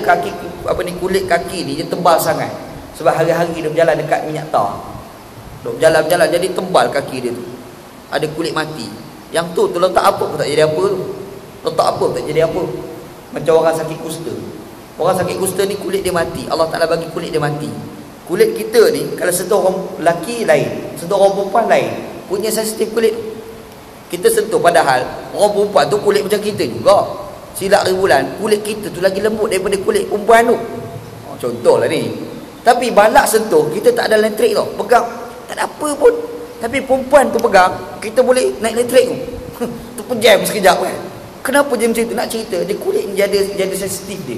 kulit kaki ni dia tebal sangat. Sebab hari-hari dia berjalan dekat minyak tar. Dia berjalan-jalan jadi tebal kaki dia tu. Ada kulit mati. Yang tu letak apa pun tak jadi apa tu. Letak apa pun tak jadi apa. Macam orang sakit kusta. Orang sakit kusta ni kulit dia mati. Allah Ta'ala bagi kulit dia mati. Kulit kita ni kalau sentuh orang lelaki lain, sentuh orang perempuan lain. Punya sensitif kulit. Kita sentuh, padahal orang perempuan tu kulit macam kita juga. Silap bulan, kulit kita tu lagi lembut daripada kulit perempuan tu. Contohlah ni. Tapi balak sentuh, kita tak ada elektrik tau. Pegang, tak ada apa pun. Tapi perempuan tu pegang, kita boleh naik elektrik tu. Tu pejam sekejap kan. Kenapa dia macam tu? Nak cerita, dia kulit ni jadi sensitif dia.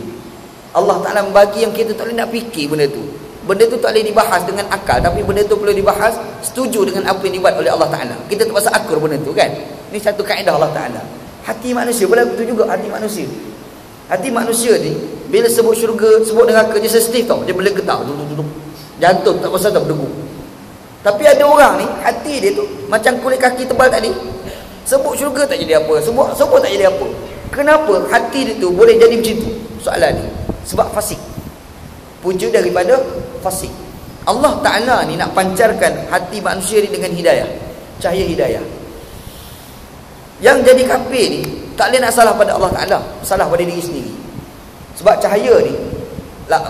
Allah Ta'ala membagi yang kita tak boleh nak fikir benda tu. Benda tu tak boleh dibahas dengan akal, tapi benda tu perlu dibahas setuju dengan apa yang dibuat oleh Allah Ta'ala. Kita terpaksa akur benda tu kan. Ini satu kaedah Allah Ta'ala. Hati manusia pula begitu juga. Hati manusia ni bila sebut syurga, sebut neraka, dia sensitif tau. Dia boleh getar, jantung tak pasal tak berdegup. Tapi ada orang ni, hati dia tu macam kulit kaki tebal tadi. Sebut syurga tak jadi apa, sebut tak jadi apa. Kenapa hati dia tu boleh jadi macam tu? Soalan ni. Sebab fasik. Punca daripada fasik. Allah Ta'ala ni nak pancarkan hati manusia ni dengan hidayah, cahaya hidayah. Yang jadi kafir ni tak boleh nak salah pada Allah Ta'ala, salah pada diri sendiri. Sebab cahaya ni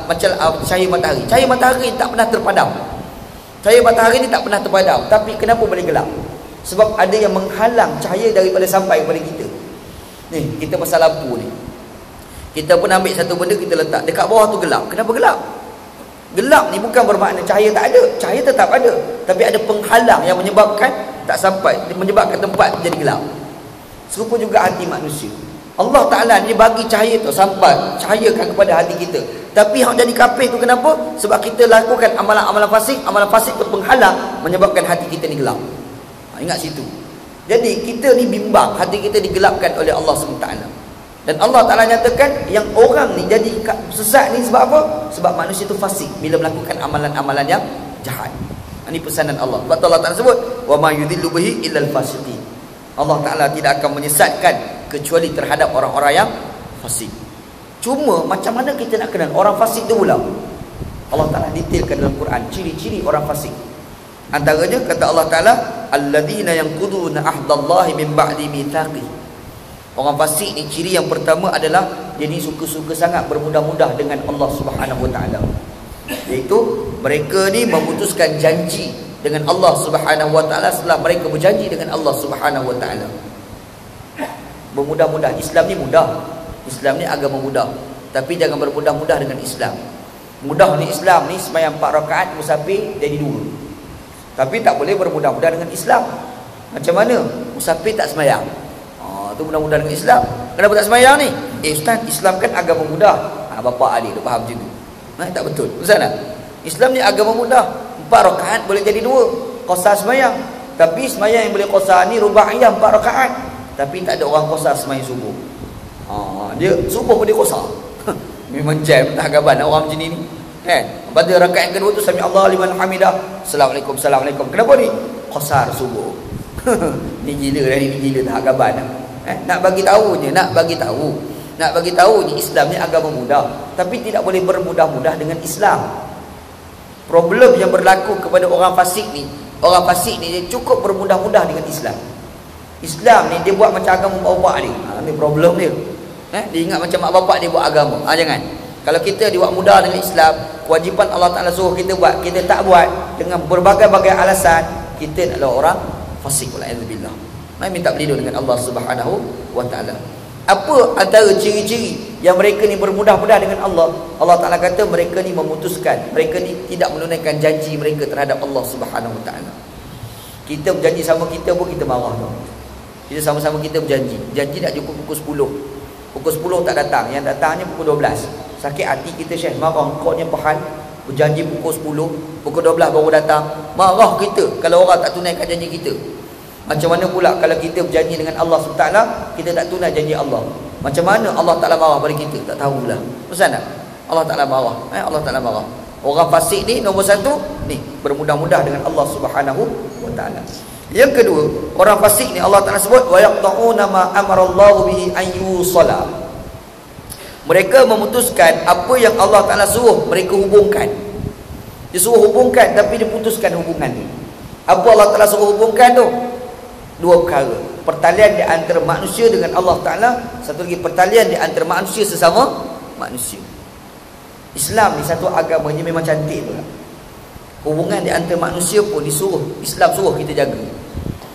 macam cahaya matahari. Cahaya matahari tak pernah terpadam. Cahaya matahari ni tak pernah terpadam. Tapi kenapa boleh gelap? Sebab ada yang menghalang cahaya daripada sampai kepada kita. Ni, kita pasal lampu ni. Kita pun ambil satu benda, kita letak dekat bawah tu gelap. Kenapa gelap? Gelap ni bukan bermakna cahaya tak ada. Cahaya tetap ada. Tapi ada penghalang yang menyebabkan tak sampai, menyebabkan tempat jadi gelap. Serupa juga hati manusia. Allah Ta'ala ni bagi cahaya tu sampai, cahayakan kepada hati kita. Tapi yang jadi kafir tu kenapa? Sebab kita lakukan amalan-amalan fasik. Amalan fasik tu penghalang, menyebabkan hati kita ni gelap. Ingat situ. Jadi kita ni bimbang, hati kita digelapkan oleh Allah SWT. Dan Allah Ta'ala nyatakan yang orang ni jadi sesat ni sebab apa? Sebab manusia tu fasik bila melakukan amalan-amalan yang jahat. Ini pesanan Allah. Sebab Allah Ta'ala sebut wa ma yudillu bihi illal fasiqin. Allah Ta'ala tidak akan menyesatkan kecuali terhadap orang-orang yang fasik. Cuma macam mana kita nak kenal orang fasik tu pula? Allah Ta'ala detailkan dalam Quran ciri-ciri orang fasik. Antaranya kata Allah Ta'ala alladzina yanquduna ahdallahi min ba'di mitsaqi. Orang fasik ni ciri yang pertama adalah dia ni suka-suka sangat bermudah-mudah dengan Allah Subhanahu Wa Ta'ala. Iaitu mereka ni memutuskan janji dengan Allah Subhanahu Wa Ta'ala setelah mereka berjanji dengan Allah Subhanahu Wa Ta'ala. Bermudah-mudah. Islam ni mudah. Islam ni agama mudah. Tapi jangan bermudah-mudah dengan Islam. Mudah ni Islam ni sembahyang 4 rakaat musafir jadi 2. Tapi tak boleh bermudah-mudah dengan Islam. Macam mana? Musafir tak sembahyang. Tu mudah-mudah dengan Islam. Kenapa tak sembahyang ni? Ustaz, Islam kan agama mudah. Bapa adik dia faham macam tu. Tak betul. Ustaz tak? Islam ni agama mudah. 4 rakaat boleh jadi 2. Qasar sembahyang. Tapi sembahyang yang boleh qasar ni rubaiyah 4 rakaat. Tapi tak ada orang qasar sembahyang subuh. Dia subuh pun dia qasar. Memang jam tak gaban orang macam ni. Kan? Pada rakaat yang kedua tu sami Allah liman hamidah. Assalamualaikum, assalamualaikum. Kenapa ni? Qasar subuh. Ni gila dah ni gila tak gaban dah. Nak bagi tahu je, nak bagi tahu ni Islam ni agama mudah, tapi tidak boleh bermudah-mudah dengan Islam. Problem yang berlaku kepada orang fasik ni dia cukup bermudah-mudah dengan Islam. Islam ni dia buat macam agama mak bapak dia. Ni problem dia. Dia ingat macam mak bapak dia buat agama. Jangan. Kalau kita dibuat mudah dengan Islam, kewajipan Allah Taala suruh kita buat, kita tak buat dengan berbagai-bagai alasan, kita adalah orang fasik wal a'udzubillah. Mai minta berlindung dengan Allah Subhanahu wa taala. Apa antara ciri-ciri yang mereka ni bermudah-mudah dengan Allah? Allah Taala kata mereka ni memutuskan, mereka ni tidak menunaikan janji mereka terhadap Allah Subhanahu wa taala. Kita berjanji sama kita pun kita marah tau. Kita sama-sama kita berjanji. Janji tak cukup pukul 10. Pukul 10 tak datang, yang datangnya pukul 12. Sakit hati kita, Syekh, marah kau ni pahal. Berjanji pukul 10, pukul 12 baru datang. Marah kita kalau orang tak tunaikan janji kita. Macam mana pula kalau kita berjanji dengan Allah SWT, kita tak tunai janji Allah? Macam mana Allah Ta'ala marah pada kita? Tak tahulah. Pesan tak? Allah Ta'ala marah. Allah Ta'ala marah. Orang fasik ni nombor 1 ni bermudah-mudah dengan Allah Subhanahu wa taala. Yang kedua, orang fasik ni Allah Ta'ala sebut wa yaqta'una ma amarallahu bihi an yusala. Mereka memutuskan apa yang Allah Ta'ala suruh mereka hubungkan. Dia suruh hubungkan tapi dia putuskan hubungan ni. Apa Allah Ta'ala suruh hubungkan tu? 2 perkara. Pertalian di antara manusia dengan Allah Ta'ala. Satu lagi pertalian di antara manusia sesama manusia. Islam ni satu agamanya memang cantik tu lah. Hubungan di antara manusia pun disuruh, Islam suruh kita jaga.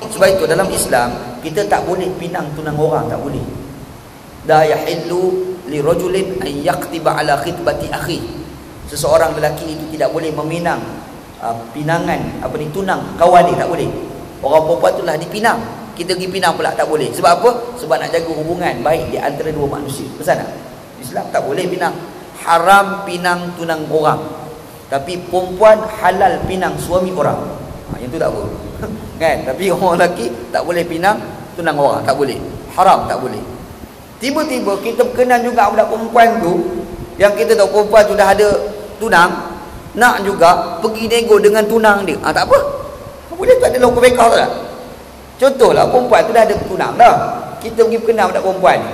Sebab itu dalam Islam kita tak boleh pinang tunang orang, tak boleh. La yahillu li rajulin an yaqtiba ala khitbati akhi. Seseorang lelaki itu tidak boleh meminang pinangan tunang kawan dia, tak boleh. Orang perempuan itulah dipinang. Kita pergi pinang pula tak boleh. Sebab apa? Sebab nak jaga hubungan baik di antara 2 manusia. Betul tak? Islam tak boleh pinang. Haram pinang tunang orang. Tapi perempuan halal pinang suami orang. Yang tu tak apa. Kan? Tapi orang lelaki tak boleh pinang tunang orang, tak boleh. Haram, tak boleh. Tiba-tiba kita berkenan juga budak perempuan tu, yang kita tahu perempuan tu dah ada tunang, nak juga pergi nego dengan tunang dia. Tak apa. Boleh tu ada lokal bekah tu tak? Contohlah perempuan tu dah ada tunang dah. Kita pergi berkenan budak perempuan ni.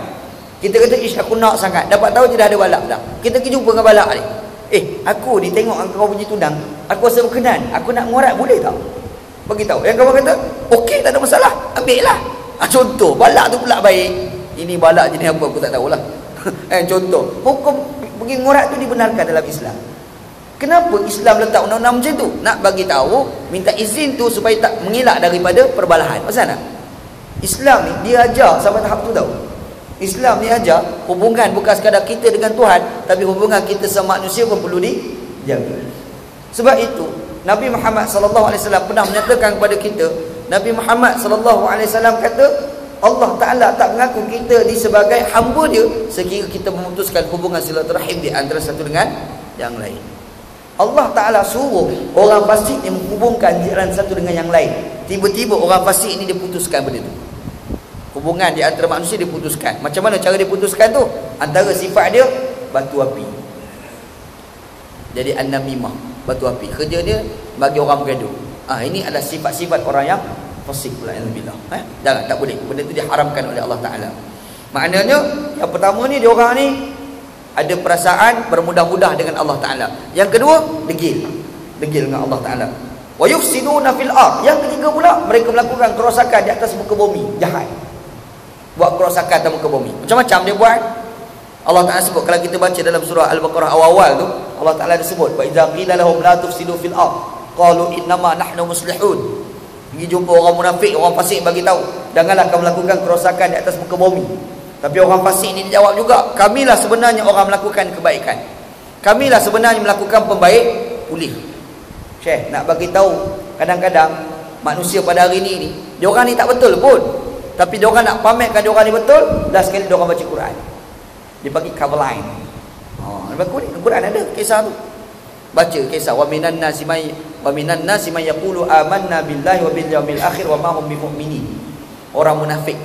Kita kata ish aku nak sangat. Dapat tahu je dah ada balak dah. Kita pergi jumpa dengan balak ni. Aku ni tengok kau punya tunang, aku rasa berkenan, aku nak ngorat, boleh tak? Bagi tahu. Yang kawan kata, okey, tak ada masalah, ambil lah. Contoh, balak tu pula baik. Ini balak jenis apa aku tak tahulah. Contoh, hukum pergi ngorat tu dibenarkan dalam Islam. Kenapa Islam letak undang-undang macam tu? Nak bagi tahu, minta izin tu supaya tak mengelak daripada perbalahan. Pasal tak? Islam ni dia ajar sampai tahap tu tahu. Islam ni ajar hubungan bukan sekadar kita dengan Tuhan, tapi hubungan kita sama manusia pun perlu dijaga. Sebab itu Nabi Muhammad sallallahu alaihi wasallam pernah menyatakan kepada kita, Nabi Muhammad sallallahu alaihi wasallam kata, Allah Ta'ala tak mengaku kita di sebagai hamba dia sekira kita memutuskan hubungan silaturahim di antara satu dengan yang lain. Allah Ta'ala suruh orang fasik yang menghubungkan jiran satu dengan yang lain. Tiba-tiba orang fasik ini dia putuskan benda tu. Hubungan di antara manusia diputuskan. Macam mana cara diputuskan tu? Antara sifat dia batu api. Jadi an-namimah, batu api. Kerja dia bagi orang bergaduh. Ini adalah sifat-sifat orang yang fasik pula, alhamdulillah. Jangan, tak boleh. Benda tu diharamkan oleh Allah Taala. Maknanya yang pertama ni dia orang ni ada perasaan bermudah-mudah dengan Allah Taala. Yang kedua, degil dengan Allah Taala. Wa yufsiduna fil ard. Yang ketiga pula, mereka melakukan kerosakan di atas muka bumi, jahat. Buat kerosakan atas muka bumi. Macam-macam dia buat. Allah Ta'ala sebut, kalau kita baca dalam surah Al-Baqarah awal-awal tu, Allah Ta'ala ada sebut, wa idza qila lahum la tufsidu fil ard qalu innama nahnu muslihun. Pergi jumpa orang munafik, orang fasik, bagi tahu, janganlah kamu melakukan kerosakan di atas muka bumi. Tapi orang fasik ni dijawab juga, kamilah sebenarnya orang melakukan kebaikan. Kamilah sebenarnya melakukan pembaik pulih. Syekh nak bagi tahu, kadang-kadang manusia pada hari ni diorang ni tak betul pun, tapi diorang nak pamerkan diorang ni betul. Last sekali diorang baca Quran, dia bagi cover line. Quran ada kisah tu. Baca kisah wa minan nasi may yaqulu amanna billahi wa bil yaumil akhir wa ma hum bimu'minin. Orang munafik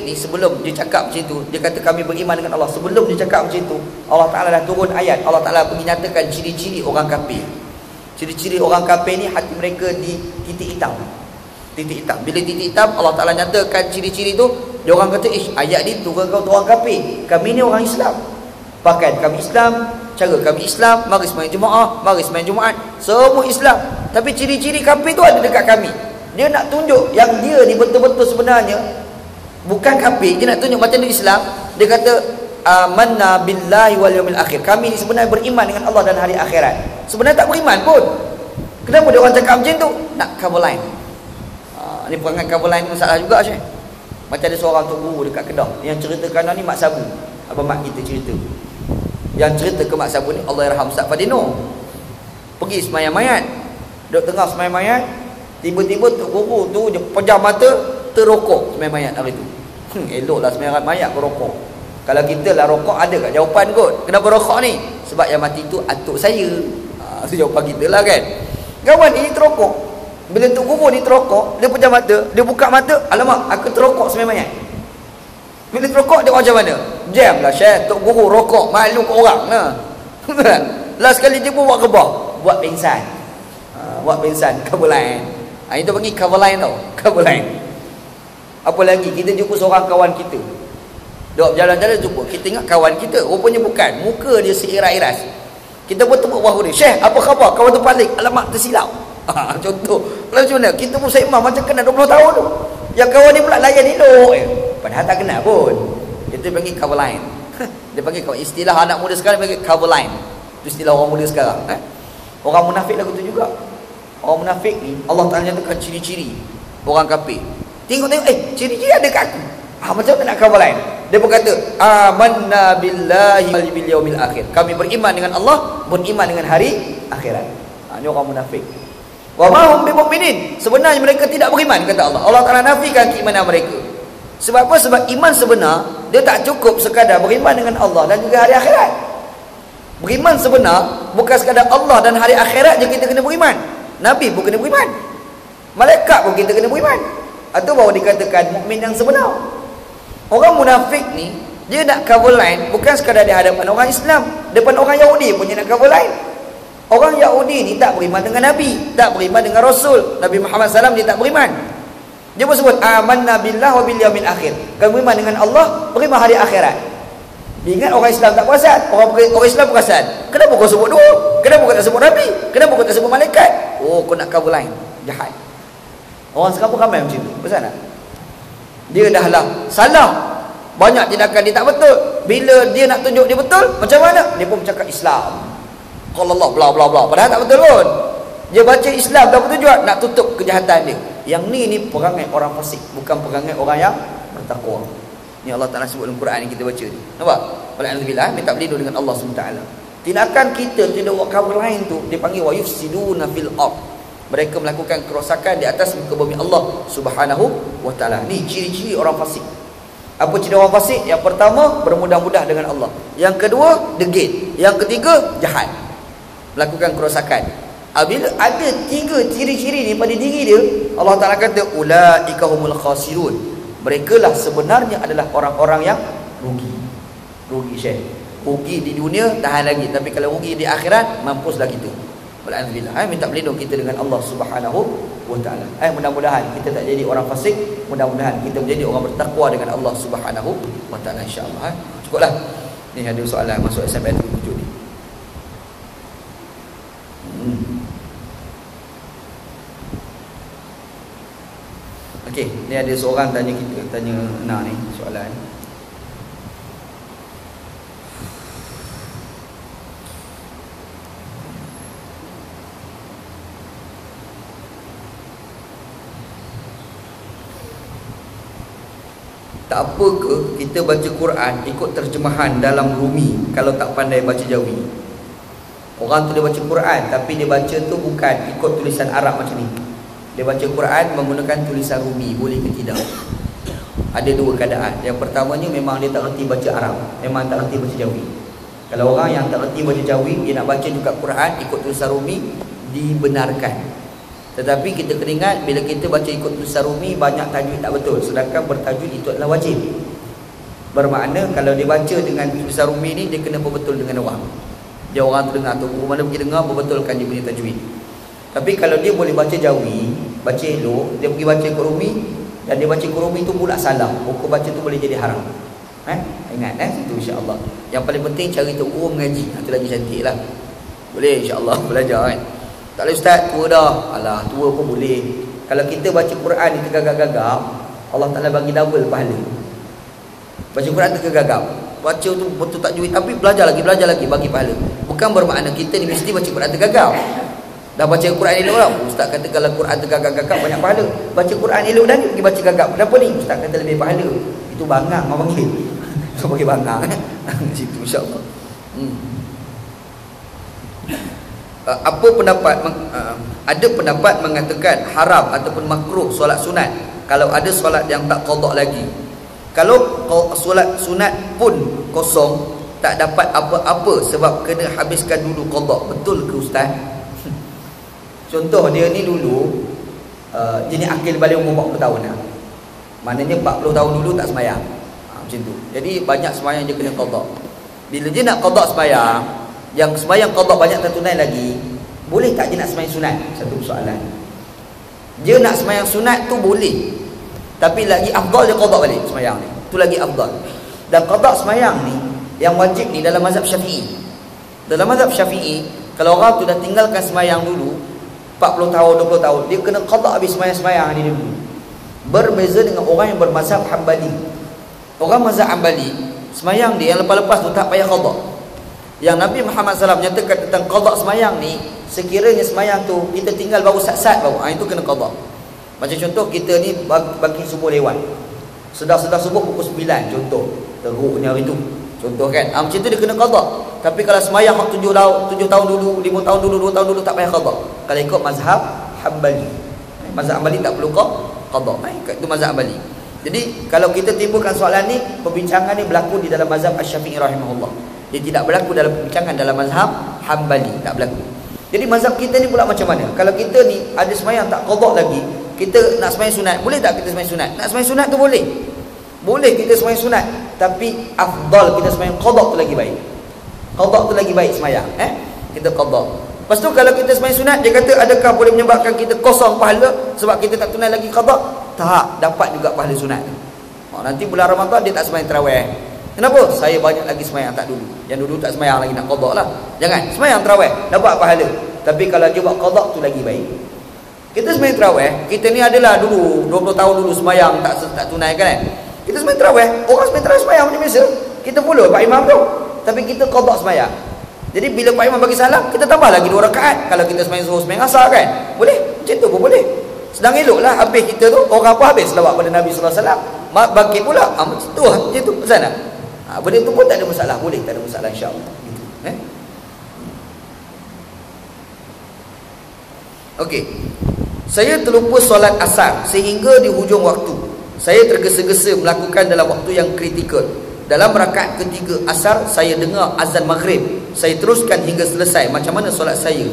ni sebelum dia cakap macam tu, dia kata kami beriman dengan Allah. Sebelum dia cakap macam tu, Allah Taala dah turun ayat. Allah Taala pergi nyatakan ciri-ciri orang kafir. Ciri-ciri orang kafir ni hati mereka di titik hitam. Titik hitam. Bila titik hitam, Allah Taala nyatakan ciri-ciri tu, dia orang kata, ayat ni turun kau orang kafir. Kami ni orang Islam. Pakaian kami Islam, cara kami Islam, mari sembahyang Jumaat, mari sembahyang Jumaat, semua Islam. Tapi ciri-ciri kafir tu ada dekat kami. Dia nak tunjuk yang dia ni betul-betul sebenarnya bukan kafir. Dia nak tunjuk macam dia Islam. Dia kata amanna billahi wal yaumil akhir. Kami ni sebenarnya beriman dengan Allah dan hari akhirat. Sebenarnya tak beriman pun. Kenapa dia orang cakap macam tu? Nak cover line. Ni perangai cover line masalah juga, Syekh. Macam ada seorang tok guru dekat Kedah yang ceritakan ni mak sabu. Abang mak kita cerita. Yang cerita ke mak sabu ni Allahyarham Ustaz Fadino. Pergi sembahyang mayat. Duduk tengah sembahyang mayat, tiba-tiba tok guru tu dia pejam mata, terrokok sembahyang mayat hari tu. Eloklah sembahyang mayat berokok. Kalau kita lah rokok ada kat jawapan kot. Kenapa rokok ni? Sebab yang mati tu atuk saya. Itu jawapan kita lah kan. Kawan ini terokok. Bila tok guru ni terokok, dia pejam mata, dia buka mata, alamak aku terokok sembahyang mayat. Bila terokok dia macam mana? Jam lah Syekh, tok guru rokok, malu ke orang lah. Last sekali dia pun buat kebah, buat pingsan. Buat pingsan, cover line. Itu panggil cover line tau, cover line. Apa lagi, kita jumpa seorang kawan kita, duk jalan-jalan jumpa, kita ingat kawan kita, rupanya bukan, muka dia seiras-iras. Kita pun tepuk bahu dia, Syekh apa khabar? Kawan tu balik, alamak tersilap. Contoh, macam mana? Kita pun seimbang macam kena 20 tahun tu. Yang kawan ni pula layan elok. Padahal tak kenal pun. Itu panggil cover line. Dia panggil istilah anak muda sekarang panggil cover line. Itu istilah orang muda sekarang. Orang munafik lagu tu juga. Orang munafik ni Allah Taala nyatakan ciri-ciri orang kafir. Tengok-tengok, ciri-ciri ada kat aku. Macam mana nak cover line? Dia berkata, amanna billahi wal bil yaumil akhir. Kami beriman dengan Allah, beriman dengan hari akhirat. Ini orang munafik. Wa ma hum bimu'minin. Sebenarnya mereka tidak beriman, kata Allah. Allah Taala nafikan keimanan mereka. Sebab apa? Sebab iman sebenar dia tak cukup sekadar beriman dengan Allah dan juga hari akhirat. Beriman sebenar bukan sekadar Allah dan hari akhirat je kita kena beriman. Nabi pun kena beriman. Malaikat pun kita kena beriman. Atau baru dikatakan mukmin yang sebenar. Orang munafik ni dia nak cover line bukan sekadar di hadapan orang Islam, depan orang Yahudi pun dia nak cover line. Orang Yahudi ni tak beriman dengan Nabi, tak beriman dengan Rasul Nabi Muhammad SAW, dia tak beriman. Dia pun sebut amanna billah wa bil yaumil akhir. Kami beriman dengan Allah, beriman hari akhirat. Dia ingat orang Islam tak perasan, orang Islam perasan. Kenapa kau sebut dua? Kenapa kau tak sebut Nabi? Kenapa kau tak sebut malaikat? Oh, kau nak cover line. Jahat. Orang sekarang pun ramai macam tu. Betul tak? Dia dah lah salah. Banyak tindakan dia tak betul. Bila dia nak tunjuk dia betul, macam mana? Dia pun bercakap Islam. Kalau Allah bla bla bla, padahal tak betul pun. Dia baca Islam tak betul juga, nak tutup kejahatan dia. Yang ni perangai orang fasik, bukan perangai orang yang bertakwa. Ni Allah Taala sebut dalam Quran yang kita baca ni. Nampak? Alhamdulillah, minta berlindung dengan Allah SWT. Tindakan kita tidak buat cover lain tu dipanggil wa yufsiduna fil ard. Mereka melakukan kerosakan di atas muka bumi Allah Subhanahu wa taala. Ni ciri-ciri orang fasik. Apa ciri orang fasik? Yang pertama, bermudah-mudah dengan Allah. Yang kedua, degil. Yang ketiga, jahat. Melakukan kerosakan. Bila ada tiga ciri-ciri ni pada diri dia, Allah Taala kata ulaika humul khasirun. Mereka lah sebenarnya adalah orang-orang yang rugi. Rugi Syekh. Rugi di dunia tahan lagi, tapi kalau rugi di akhirat mampuslah kita. Alhamdulillah. Minta berlindung kita dengan Allah Subhanahu wa taala. Mudah-mudahan kita tak jadi orang fasik, mudah-mudahan kita menjadi orang bertakwa dengan Allah Subhanahu wa taala insya-Allah. Cukuplah. Ni ada soalan masuk SMS 7 ni. Okey, ni ada seorang tanya nak ni soalan. Tak apa ke kita baca Quran ikut terjemahan dalam Rumi kalau tak pandai baca Jawi? Orang tu dia baca Quran tapi dia baca tu bukan ikut tulisan Arab macam ni. Dia baca Quran menggunakan tulisan Rumi, boleh ke tidak? Ada dua keadaan. Yang pertamanya memang dia tak reti baca Arab, memang tak reti baca Jawi. Kalau orang yang tak reti baca Jawi, dia nak baca juga Quran ikut tulisan Rumi, dibenarkan. Tetapi kita kena ingat, bila kita baca ikut tulisan Rumi, banyak tajwid tak betul. Sedangkan bertajwid itu adalah wajib. Bermakna kalau dia baca dengan tulisan Rumi ni, dia kena berbetul dengan orang. Dia orang tu dengar, tu guru mana pergi dengar, berbetulkan dia punya tajwid. Tapi kalau dia boleh baca Jawi, baca elok, dia pergi baca ikut Rumi, dan dia baca ikut Rumi tu pula salah, hukum baca tu boleh jadi haram. Ingat itu insya-Allah. Yang paling penting cari tok guru mengaji, itu lagi cantik lah. Boleh insya-Allah belajar kan. Tak boleh ustaz, tua dah. Alah, tua pun boleh. Kalau kita baca Quran ni tergagap-gagap, Allah Ta'ala bagi double pahala. Baca Quran tergagap, baca tu betul tak tajwid, tapi belajar lagi bagi pahala. Bukan bermakna kita ni mesti baca Quran tergagap. Dah baca Quran elok lah, ustaz kata kalau Quran tergagap-gagap banyak pahala. Baca Quran elok dan pergi baca gagap, kenapa ni? Ustaz kata lebih pahala. Itu bangang orang panggil. Kau panggil bangang situ insya-Allah. Apa pendapat ada pendapat mengatakan haram ataupun makruh solat sunat kalau ada solat yang tak qada lagi. Kalau solat sunat pun kosong, tak dapat apa-apa sebab kena habiskan dulu qada. Betul ke ustaz? Contoh dia ni dulu jenis akil balik umur 40 tahun dah. Maknanya 40 tahun dulu tak sembahyang. Macam tu. Jadi banyak sembahyang dia kena qada. Bila dia nak qada sembahyang, yang sembahyang qada banyak tertunai lagi, boleh tak dia nak sembahyang sunat? Satu soalan. Dia nak sembahyang sunat tu boleh, tapi lagi afdal dia qada balik sembahyang ni. Tu lagi afdal. Dan qada sembahyang ni yang wajib ni dalam mazhab Syafi'i. Dalam mazhab Syafi'i, kalau orang tu dah tinggalkan sembahyang dulu 40 tahun, 20 tahun, dia kena qada habis sembahyang ni dulu. Berbeza dengan orang yang bermazhab Hambali. Orang mazhab Hambali, sembahyang dia yang lepas-lepas tu tak payah qada. Yang Nabi Muhammad SAW nyatakan tentang qada sembahyang ni, sekiranya sembahyang tu kita tinggal baru sat-sat baru, itu kena qada. Macam contoh kita ni bagi subuh lewat, sedar subuh pukul 9 contoh, teruknya hari tu contoh kan, macam tu dia kena qada. Tapi kalau sembahyang 7 tahun dulu, 5 tahun dulu, 2 tahun dulu, tak payah qada. Kalau ikut mazhab Hambali, mazhab Hambali tak perlu qada. Itu mazhab Hambali. Jadi kalau kita timbulkan soalan ni, perbincangan ni berlaku di dalam mazhab Asy-Syafi'i rahimahullah. Dia tidak berlaku dalam perbincangan dalam mazhab Hambali, tak berlaku. Jadi mazhab kita ni pula macam mana? Kalau kita ni ada sembahyang tak qada lagi, kita nak sembahyang sunat, boleh tak kita sembahyang sunat? Nak sembahyang sunat tu boleh. Boleh kita sembahyang sunat, tapi afdal kita sembahyang qada tu lagi baik. Qada tu lagi baik sembahyang, kita qada. Lepas tu kalau kita sembahyang sunat, dia kata adakah boleh menyebabkan kita kosong pahala sebab kita tak tunai lagi qada? Tak, dapat juga pahala sunat. Nanti bulan Ramadan dia tak sembahyang tarawih. Kenapa? Saya banyak lagi sembahyang tak dulu. Yang dulu tak sembahyang lagi nak qada lah. Jangan, sembahyang tarawih dapat pahala. Tapi kalau dia buat qada tu lagi baik. Kita sembahyang tarawih, kita ni adalah dulu 20 tahun dulu sembahyang tak tunaikan kan. Kita sembahyang tarawih, orang sembahyang tarawih sembahyang macam biasa. Kita follow Pak Imam tu. Tapi kita qada sembahyang. Jadi bila Pak Imam bagi salam, kita tambah lagi 2 rakaat. Kalau kita sembahyang zuhur, sembahyang asar kan. Boleh? Macam tu pun boleh. Sedang eloklah habis kita tu, orang apa habis selawat pada Nabi sallallahu alaihi wasallam. Bagi pula macam tu sana. Benda tu pun tak ada masalah, boleh, tak ada masalah insya-Allah. Gitu. Okey. Saya terlupa solat asar sehingga di hujung waktu. Saya tergesa-gesa melakukan dalam waktu yang kritikal. Dalam rakaat ketiga asar, saya dengar azan maghrib. Saya teruskan hingga selesai. Macam mana solat saya?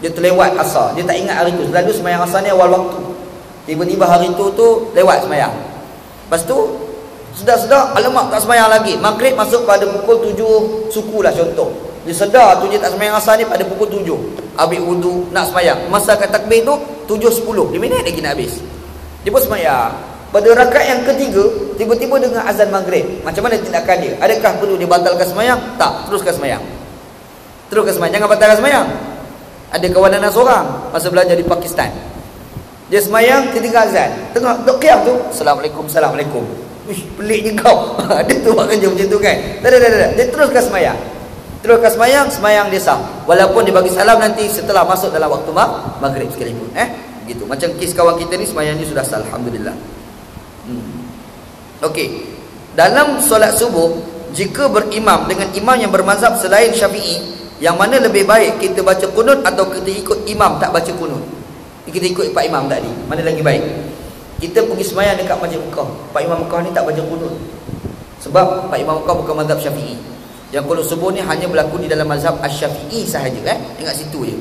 Dia terlewat asar, dia tak ingat hari tu. Selalu sembahyang asar ni awal waktu. Tiba-tiba hari tu lewat sembahyang. Lepas tu sedar-sedar, alamak tak sembahyang lagi. Maghrib masuk pada pukul 7 suku lah contoh. Dia sedar tu dia tak sembahyang asar ni pada pukul 7. Ambil wudu nak sembahyang. Masa kat takbir tu 7.10. 5 minit lagi nak habis. Dia pun sembahyang. Pada rakaat yang ketiga, tiba-tiba dengar azan maghrib. Macam mana tindakan dia? Adakah perlu dia batalkan sembahyang? Tak, teruskan sembahyang. Teruskan sembahyang, jangan batalkan sembahyang. Ada kawan anak seorang masa belajar di Pakistan. Dia sembahyang ketika azan. Tengok dok qiyam tu, Assalamualaikum, Assalamualaikum. Wih, peliknya kau. Dia tu buat kerja macam tu kan. Tak. Dia teruskan sembahyang. Teruskan sembahyang dia sah. Walaupun dia bagi salam nanti setelah masuk dalam waktu maghrib sekalipun. Begitu. Macam kes kawan kita ni sembahyang ni sudah sah, alhamdulillah. Okey. Dalam solat subuh, jika berimam dengan imam yang bermazhab selain Syafi'i, yang mana lebih baik, kita baca kunut atau kita ikut imam tak baca kunut? Kita ikut Pak Imam tadi, mana lagi baik? Kita pergi sembahyang dekat Masjid Mekah, Pak Imam Mekah ni tak baca kunut. Sebab Pak Imam Mekah bukan mazhab Syafi'i. Yang kunut subuh ni hanya berlaku di dalam mazhab Asy-Syafi'i sahaja, ingat situ je.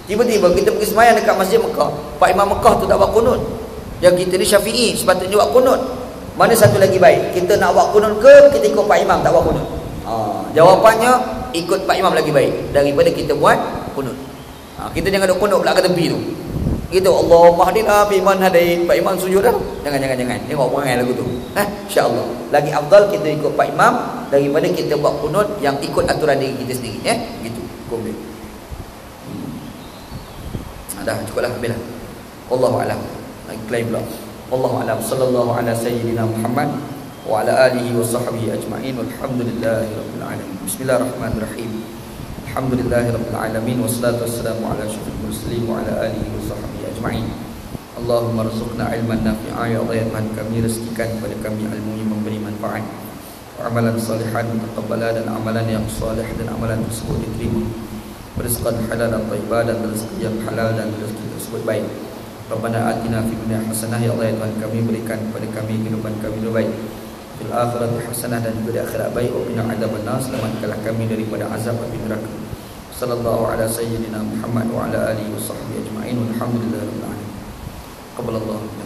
Tiba-tiba kita pergi sembahyang dekat Masjid Mekah, Pak Imam Mekah tu tak buat kunut. Yang kita ni Syafi'i, sepatutnya buat kunut. Mana satu lagi baik? Kita nak buat kunut ke kita ikut Pak Imam tak buat kunut? Jawapannya ikut Pak Imam lagi baik daripada kita buat kunut. Kita jangan duk kunut pula ke tepi tu. Gitu, Allahumma hadina fi man hadait. Pak Imam sujud dah. Jangan. Tengok perangai lagu tu. Insya-Allah. Lagi afdal kita ikut Pak Imam daripada kita buat kunut yang ikut aturan diri kita sendiri, gitu. Boleh. Dah cukuplah, habislah. Wallahu a'lam. Lagi klaim pula. Wallahu a'lam. Sallallahu ala sayyidina Muhammad wa ala alihi wa sahbihi ajma'in. Walhamdulillahirabbil alamin. Bismillahirrahmanirrahim. Alhamdulillahirabbil alamin wassalatu wassalamu ala asyrafil mursalin wa ala alihi wa sahbihi ajma'in. Allahumma rzuqna ilman nafi'a, ya Allah, ya Tuhan kami, rezekikan kepada kami ilmu yang memberi manfaat, amalan salihan mutaqabbala, dan amalan yang salih dan amalan tersebut diterima, rizqan halalan thayyiban, dan rezeki yang halal dan rezeki tersebut baik. Rabbana atina fid dunya hasanah, ya Allah, ya Tuhan kami, berikan kepada kami kehidupan kami yang baik, fil akhirati hasanah, dan juga di akhirat baik, wa qina adzabannar, selamatkanlah kami daripada azab api neraka. Sallallahu ala sayyidina Muhammad wa ala alihi wa sahbihi ajma'in. Walhamdulillahirabbil alamin. Qabalallahu minna.